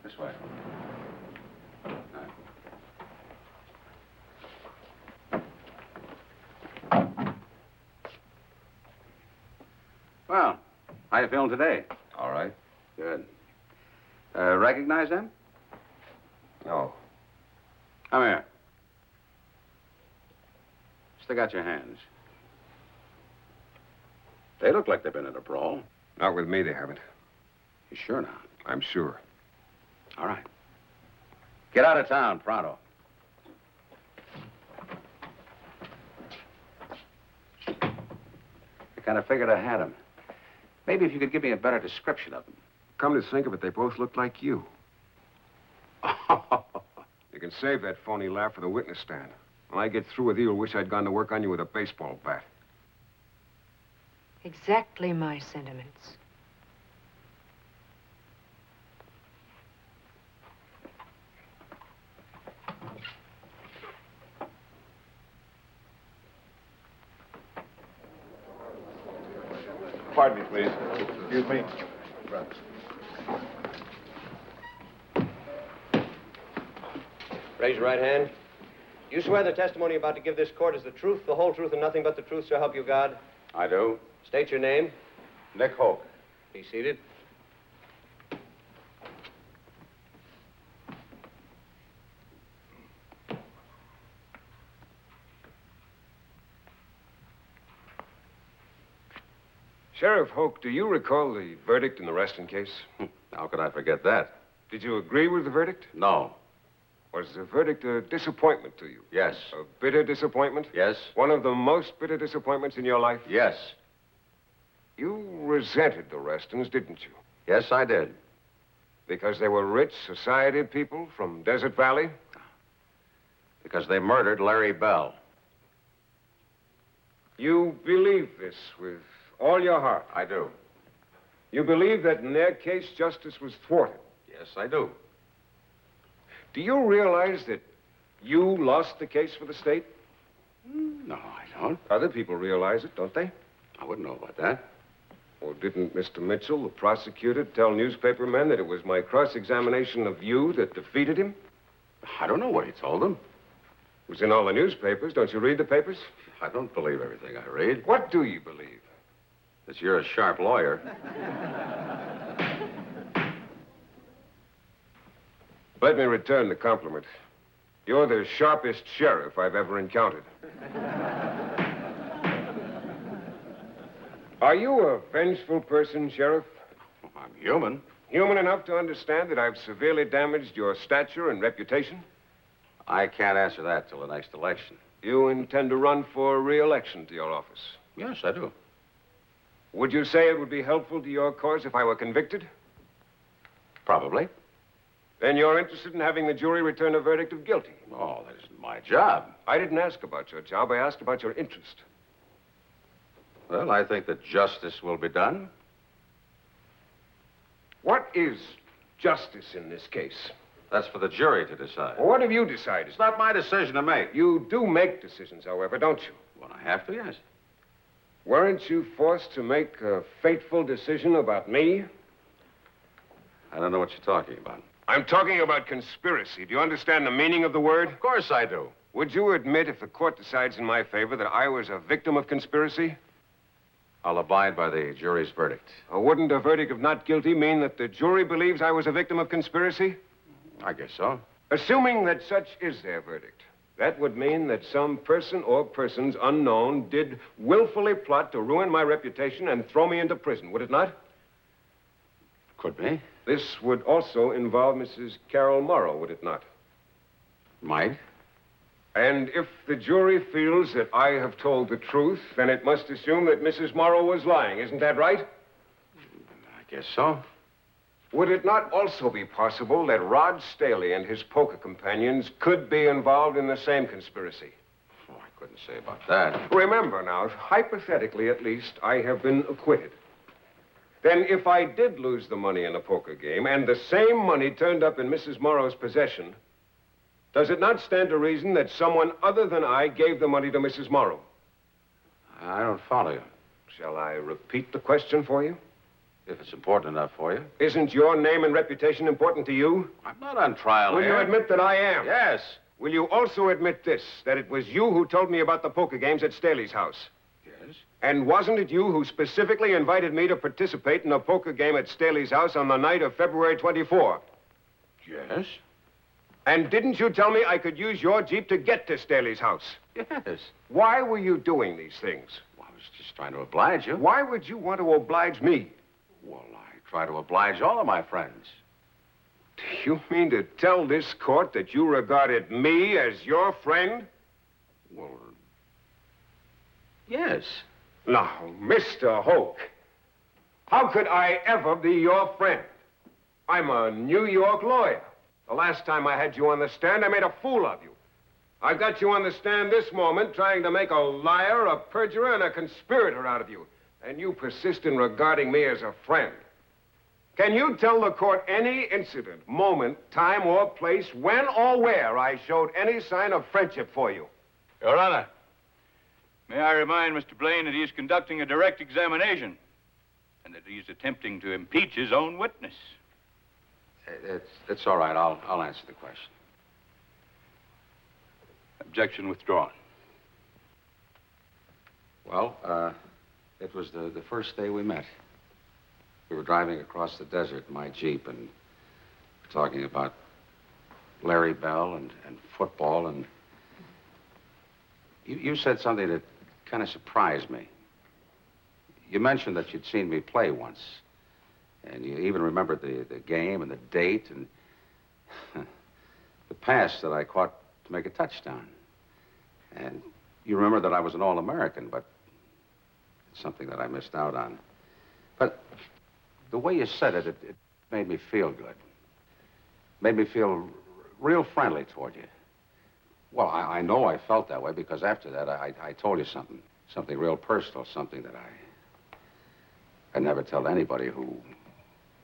This way. Well, how you feeling today? All right. Good. Recognize them? No. Come here. Stick out your hands. They look like they've been in a brawl. Not with me, they haven't. You sure now? I'm sure. All right. Get out of town, pronto. I kind of figured I had him. Maybe if you could give me a better description of them. Come to think of it, they both look like you. You can save that phony laugh for the witness stand. When I get through with you, you'll wish I'd gone to work on you with a baseball bat. Exactly my sentiments. Pardon me, please. Excuse me. Raise your right hand. You swear the testimony you're about to give this court is the truth, the whole truth, and nothing but the truth, so help you God? I do. State your name. Nick Hoak. Be seated. Sheriff Hoak, do you recall the verdict in the Reston case? How could I forget that? Did you agree with the verdict? No. Was the verdict a disappointment to you? Yes. A bitter disappointment? Yes. One of the most bitter disappointments in your life? Yes. You resented the Restons, didn't you? Yes, I did. Because they were rich, society people from Desert Valley? Because they murdered Larry Bell. You believe this with all your heart? I do. You believe that in their case, justice was thwarted? Yes, I do. Do you realize that You lost the case for the state? No, I don't. Other people realize it, don't they? I wouldn't know about that. Well, didn't Mr. Mitchell, the prosecutor, tell newspaper men that it was my cross-examination of you that defeated him? I don't know what he told them. It was in all the newspapers. Don't you read the papers? I don't believe everything I read. What do you believe? That you're a sharp lawyer. Let me return the compliment. You're the sharpest sheriff I've ever encountered. Are you a vengeful person, Sheriff? I'm human. Human enough to understand that I've severely damaged your stature and reputation? I can't answer that till the next election. You intend to run for re-election to your office? Yes, I do. Would you say it would be helpful to your cause if I were convicted? Probably. Then you're interested in having the jury return a verdict of guilty? Oh, that isn't my job. I didn't ask about your job. I asked about your interest. Well, I think that justice will be done. What is justice in this case? That's for the jury to decide. Well, what have you decided? It's not my decision to make. You do make decisions, however, don't you? When I have to, yes. Weren't you forced to make a fateful decision about me? I don't know what you're talking about. I'm talking about conspiracy. Do you understand the meaning of the word? Of course I do. Would you admit, if the court decides in my favor, that I was a victim of conspiracy? I'll abide by the jury's verdict. Or wouldn't a verdict of not guilty mean that the jury believes I was a victim of conspiracy? I guess so. Assuming that such is their verdict, that would mean that some person or persons unknown did willfully plot to ruin my reputation and throw me into prison, would it not? Could be. This would also involve Mrs. Carol Morrow, would it not? Might. And if the jury feels that I have told the truth, then it must assume that Mrs. Morrow was lying. Isn't that right? I guess so. Would it not also be possible that Rod Staley and his poker companions could be involved in the same conspiracy? Oh, I couldn't say about that. Remember now, hypothetically at least, I have been acquitted. Then if I did lose the money in a poker game and the same money turned up in Mrs. Morrow's possession, does it not stand to reason that someone other than I gave the money to Mrs. Morrow? I don't follow you. Shall I repeat the question for you? If it's important enough for you. Isn't your name and reputation important to you? I'm not on trial Will here. you admit that I am? Yes. Will you also admit this, that it was you who told me about the poker games at Staley's house? Yes. And wasn't it you who specifically invited me to participate in a poker game at Staley's house on the night of February 24? Yes. And didn't you tell me I could use your Jeep to get to Staley's house? Yes. Why were you doing these things? Well, I was just trying to oblige you. Why would you want to oblige me? Well, I try to oblige all of my friends. Do you mean to tell this court that you regarded me as your friend? Well, yes. Now, Mr. Hoak, how could I ever be your friend? I'm a New York lawyer. The last time I had you on the stand, I made a fool of you. I've got you on the stand this moment trying to make a liar, a perjurer, and a conspirator out of you. And you persist in regarding me as a friend. Can you tell the court any incident, moment, time, or place, when or where I showed any sign of friendship for you? Your Honor, may I remind Mr. Blane that he is conducting a direct examination and that he is attempting to impeach his own witness. It's all right. I'll answer the question. Objection withdrawn. Well, it was the first day we met. We were driving across the desert in my Jeep and talking about Larry Bell and football, and you said something that kind of surprised me. You mentioned that you'd seen me play once, and you even remembered the game and the date and the pass that I caught to make a touchdown. And you remember that I was an All-American, but it's something that I missed out on. But the way you said it, it made me feel good. Made me feel real friendly toward you. Well, I know I felt that way because after that, I told you something real personal, something that I'd never tell anybody who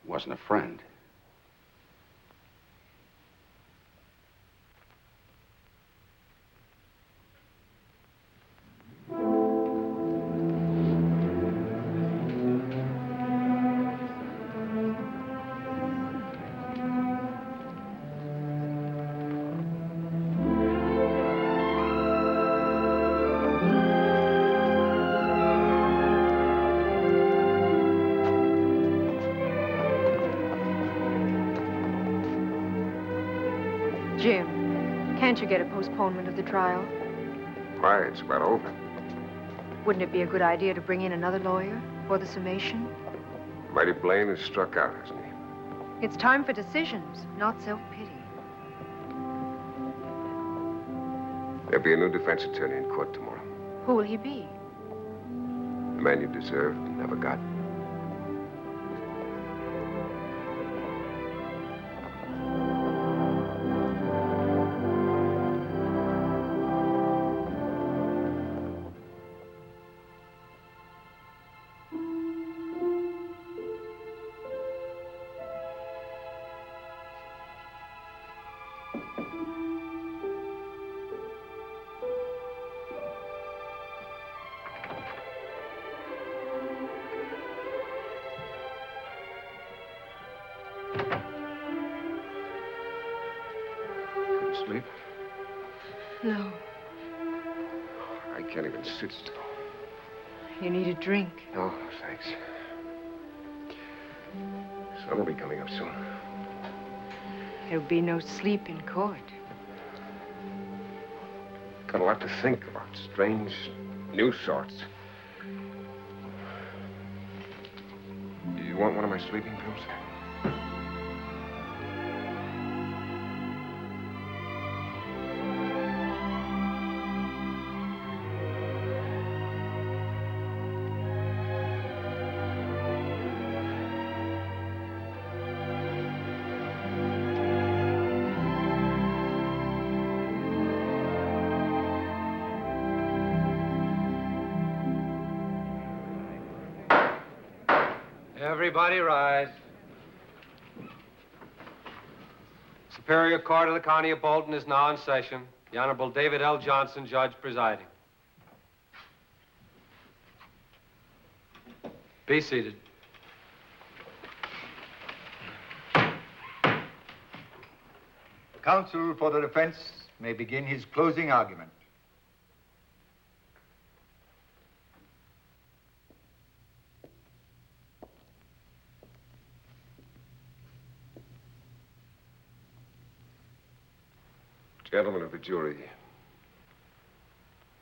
wasn't a friend. Jim, can't you get a postponement of the trial? Why, it's about over. Wouldn't it be a good idea to bring in another lawyer for the summation? Mighty Blane has struck out, hasn't he? It's time for decisions, not self-pity. There'll be a new defense attorney in court tomorrow. Who will he be? The man you deserved and never got. Sleep? No. I can't even sit still. You need a drink. No, thanks. Sun will be coming up soon. There'll be no sleep in court. Got a lot to think about. Strange, new sorts. You want one of my sleeping pills? Everybody rise. Superior Court of the County of Bolton is now in session. The Honorable David L. Johnson, judge presiding. Be seated. Counsel for the defense may begin his closing argument. Gentlemen of the jury,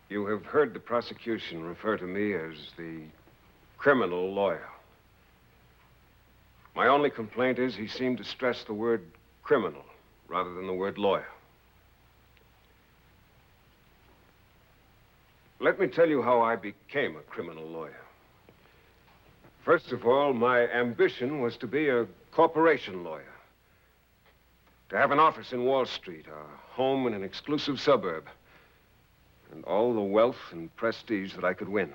you have heard the prosecution refer to me as the criminal lawyer. My only complaint is he seemed to stress the word criminal rather than the word lawyer. Let me tell you how I became a criminal lawyer. First of all, my ambition was to be a corporation lawyer. To have an office in Wall Street, a home in an exclusive suburb, and all the wealth and prestige that I could win.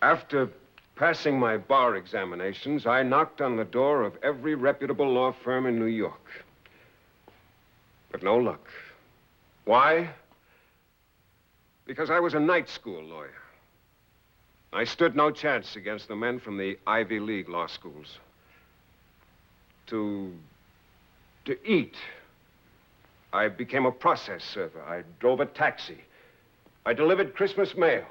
After passing my bar examinations, I knocked on the door of every reputable law firm in New York. But no luck. Why? Because I was a night school lawyer. I stood no chance against the men from the Ivy League law schools. To eat, I became a process server. I drove a taxi. I delivered Christmas mail.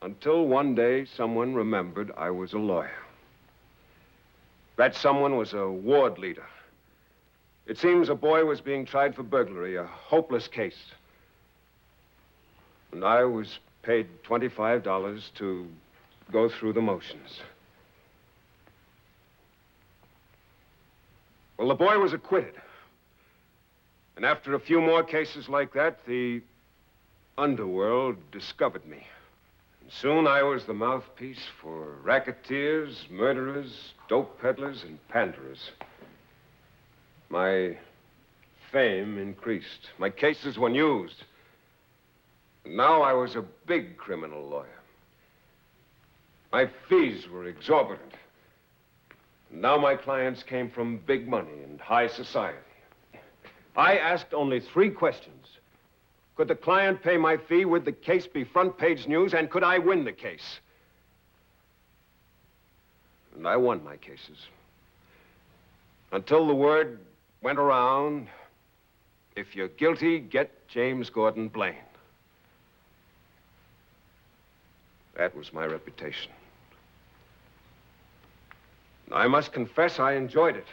Until one day, someone remembered I was a lawyer. That someone was a ward leader. It seems a boy was being tried for burglary, a hopeless case. And I was paid $25 to go through the motions. Well, the boy was acquitted. And after a few more cases like that, the underworld discovered me. And soon I was the mouthpiece for racketeers, murderers, dope peddlers, and panderers. My fame increased. My cases were used. Now I was a big criminal lawyer. My fees were exorbitant. Now my clients came from big money and high society. I asked only 3 questions. Could the client pay my fee? Would the case be front page news? And could I win the case? And I won my cases. Until the word went around, if you're guilty, get James Gordon Blane. That was my reputation. I must confess I enjoyed it.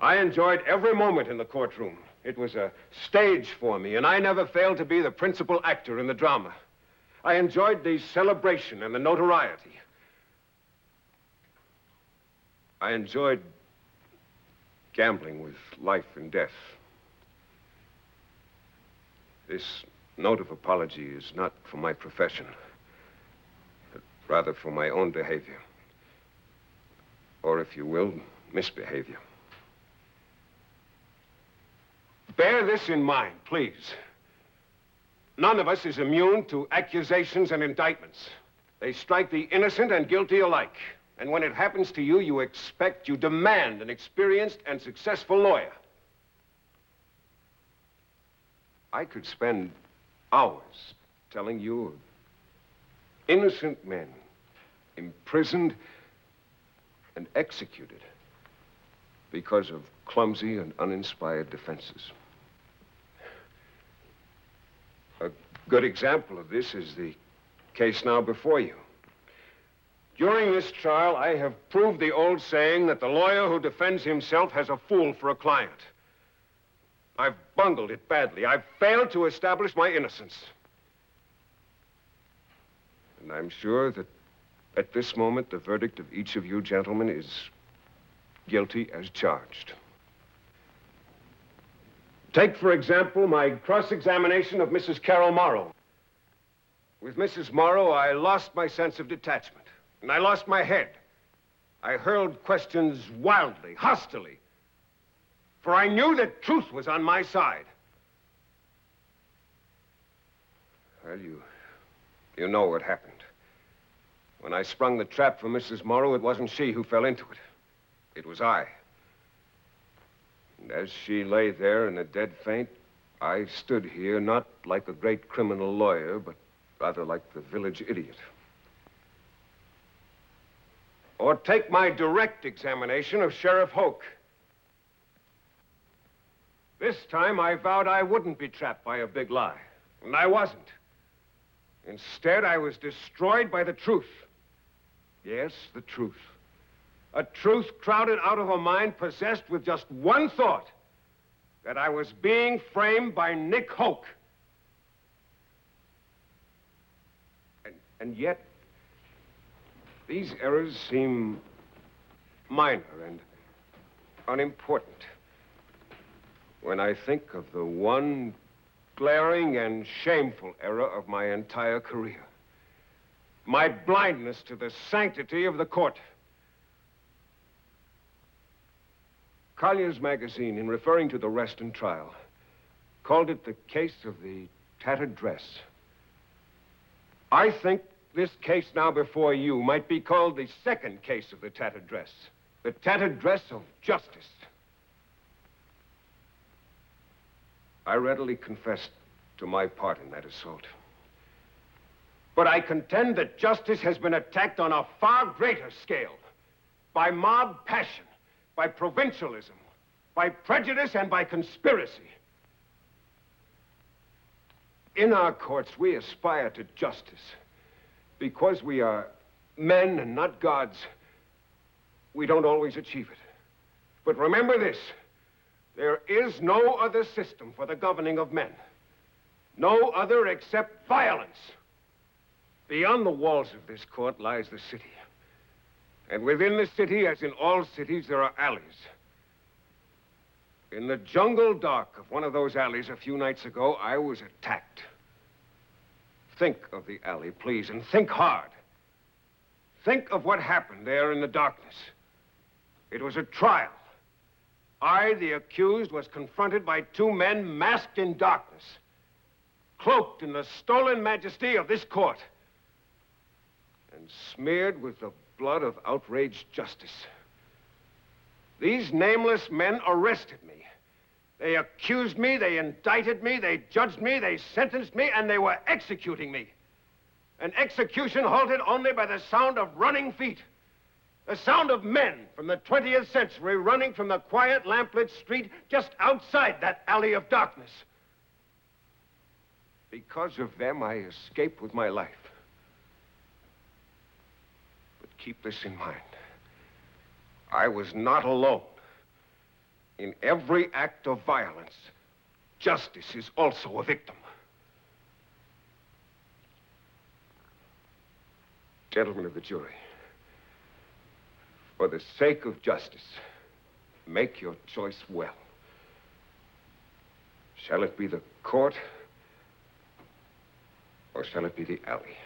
I enjoyed every moment in the courtroom. It was a stage for me, and I never failed to be the principal actor in the drama. I enjoyed the celebration and the notoriety. I enjoyed gambling with life and death. This note of apology is not for my profession, but rather for my own behavior. Or, if you will, misbehavior. Bear this in mind, please. None of us is immune to accusations and indictments. They strike the innocent and guilty alike. And when it happens to you, you demand an experienced and successful lawyer. I could spend hours telling you of innocent men imprisoned and executed because of clumsy and uninspired defenses. A good example of this is the case now before you. During this trial, I have proved the old saying that the lawyer who defends himself has a fool for a client. I've bungled it badly. I've failed to establish my innocence. And I'm sure that at this moment, the verdict of each of you gentlemen is guilty as charged. Take, for example, my cross-examination of Mrs. Carol Morrow. With Mrs. Morrow, I lost my sense of detachment, and I lost my head. I hurled questions wildly, hostilely, for I knew that truth was on my side. Well, you know what happened. When I sprung the trap for Mrs. Morrow, it wasn't she who fell into it. It was I. And as she lay there in a dead faint, I stood here not like a great criminal lawyer, but rather like the village idiot. Or take my direct examination of Sheriff Hoak. This time, I vowed I wouldn't be trapped by a big lie, and I wasn't. Instead, I was destroyed by the truth. Yes, the truth. A truth crowded out of a mind possessed with just one thought, that I was being framed by Nick Hoak. And yet, these errors seem minor and unimportant when I think of the one glaring and shameful error of my entire career. My blindness to the sanctity of the court. Collier's magazine, in referring to the Reston trial, called it the case of the tattered dress. I think this case now before you might be called the second case of the tattered dress. The tattered dress of justice. I readily confessed to my part in that assault. But I contend that justice has been attacked on a far greater scale. By mob passion, by provincialism, by prejudice, and by conspiracy. In our courts, we aspire to justice. Because we are men and not gods, we don't always achieve it. But remember this, there is no other system for the governing of men. No other except violence. Beyond the walls of this court lies the city. And within the city, as in all cities, there are alleys. In the jungle dark of one of those alleys a few nights ago, I was attacked. Think of the alley, please, and think hard. Think of what happened there in the darkness. It was a trial. I, the accused, was confronted by two men masked in darkness, cloaked in the stolen majesty of this court, and smeared with the blood of outraged justice. These nameless men arrested me. They accused me, they indicted me, they judged me, they sentenced me, and they were executing me. An execution halted only by the sound of running feet. The sound of men from the 20th century running from the quiet, lamplit street just outside that alley of darkness. Because of them, I escaped with my life. But keep this in mind. I was not alone. In every act of violence, justice is also a victim. Gentlemen of the jury, for the sake of justice, make your choice well. Shall it be the court, or shall it be the alley?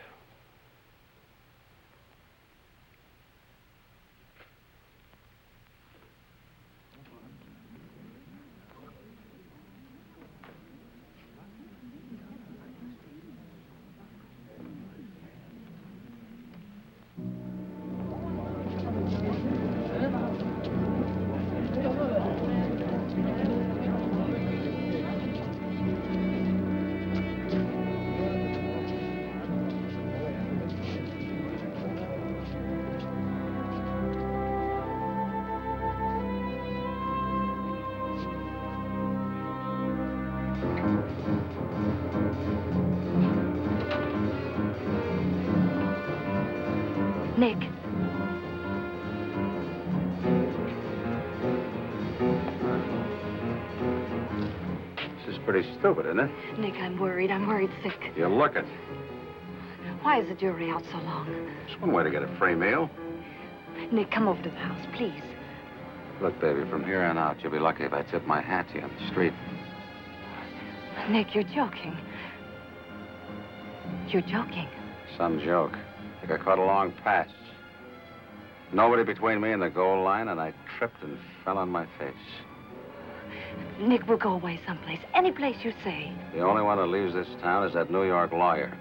Nick. This is pretty stupid, isn't it? Nick, I'm worried. I'm worried sick. You look it. Why is the jury out so long? It's one way to get a free meal. Nick, come over to the house, please. Look, baby, from here on out, you'll be lucky if I tip my hat to you on the street. Nick, you're joking. You're joking. Some joke. I got caught a long pass. Nobody between me and the goal line, and I tripped and fell on my face. Nick, we'll go away someplace. Any place you say. The only one that leaves this town is that New York lawyer.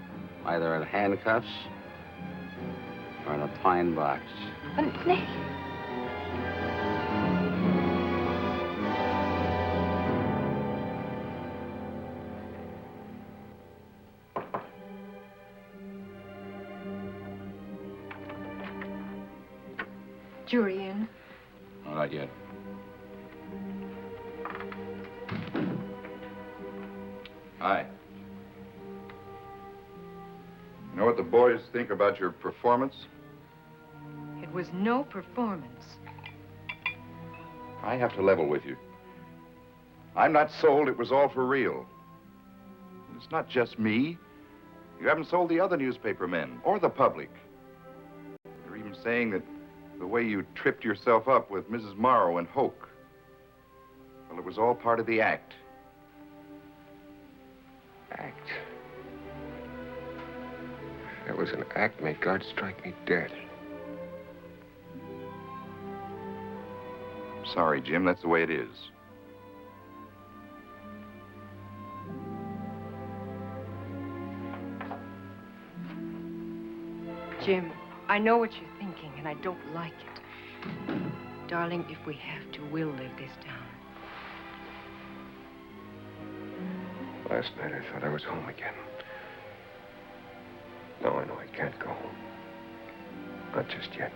Either in handcuffs or in a pine box. But, Nick... Jury in. Oh, not yet. Hi. You know what the boys think about your performance? It was no performance. I have to level with you. I'm not sold it was all for real. It's not just me. You haven't sold the other newspaper men or the public. They're even saying that the way you tripped yourself up with Mrs. Morrow and Hoak, well, it was all part of the act. Act? If that was an act, may God strike me dead. Sorry, Jim, that's the way it is. Jim, I know what you're thinking, and I don't like it. Darling, if we have to, we'll leave this town. Last night I thought I was home again. Now I know I can't go home. Not just yet.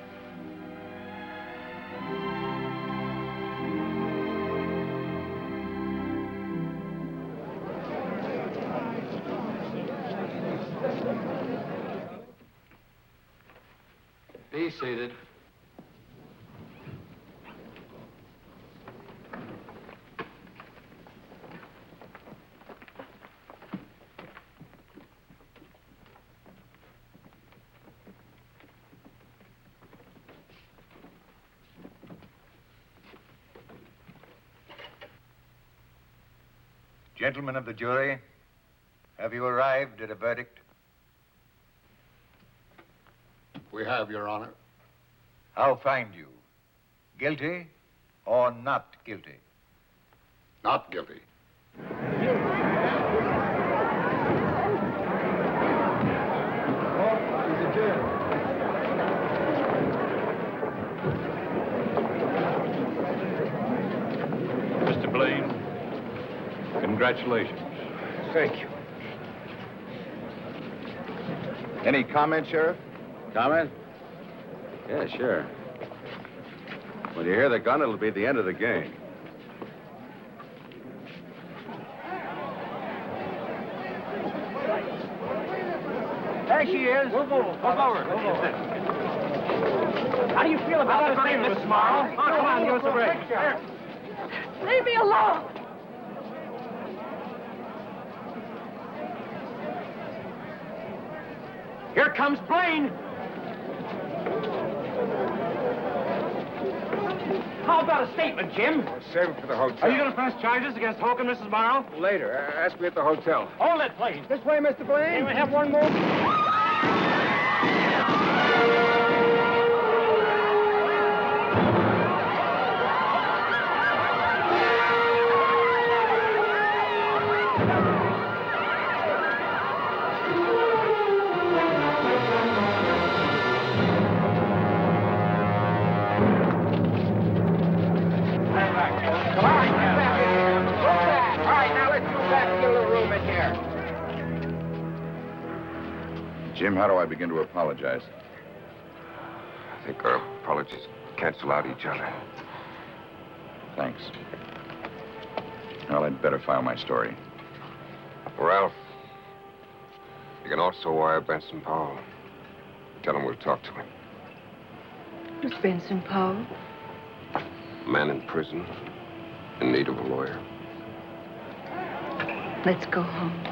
Be seated. Gentlemen of the jury, have you arrived at a verdict? We have, Your Honor. How find you? Guilty or not guilty? Not guilty. Mr. Blane, congratulations. Thank you. Any comment, Sheriff? Comment? Yeah, sure. When you hear the gun, it'll be the end of the game. There she is. Move over. Move over. How do you feel about this thing, Mrs. Morrow? Oh, come on, give us a break. Leave me alone. Here comes Blane. How about a statement, Jim? Save it for the hotel. Are you going to press charges against Hoak and Mrs. Morrow? Later. Ask me at the hotel. Hold it, please. This way, Mr. Blane. May we have one more? Jim, how do I begin to apologize? I think our apologies cancel out each other. Thanks. Well, I'd better file my story. Ralph, you can also wire Benson Powell. Tell him we'll talk to him. Who's Benson Powell? A man in prison, in need of a lawyer. Let's go home.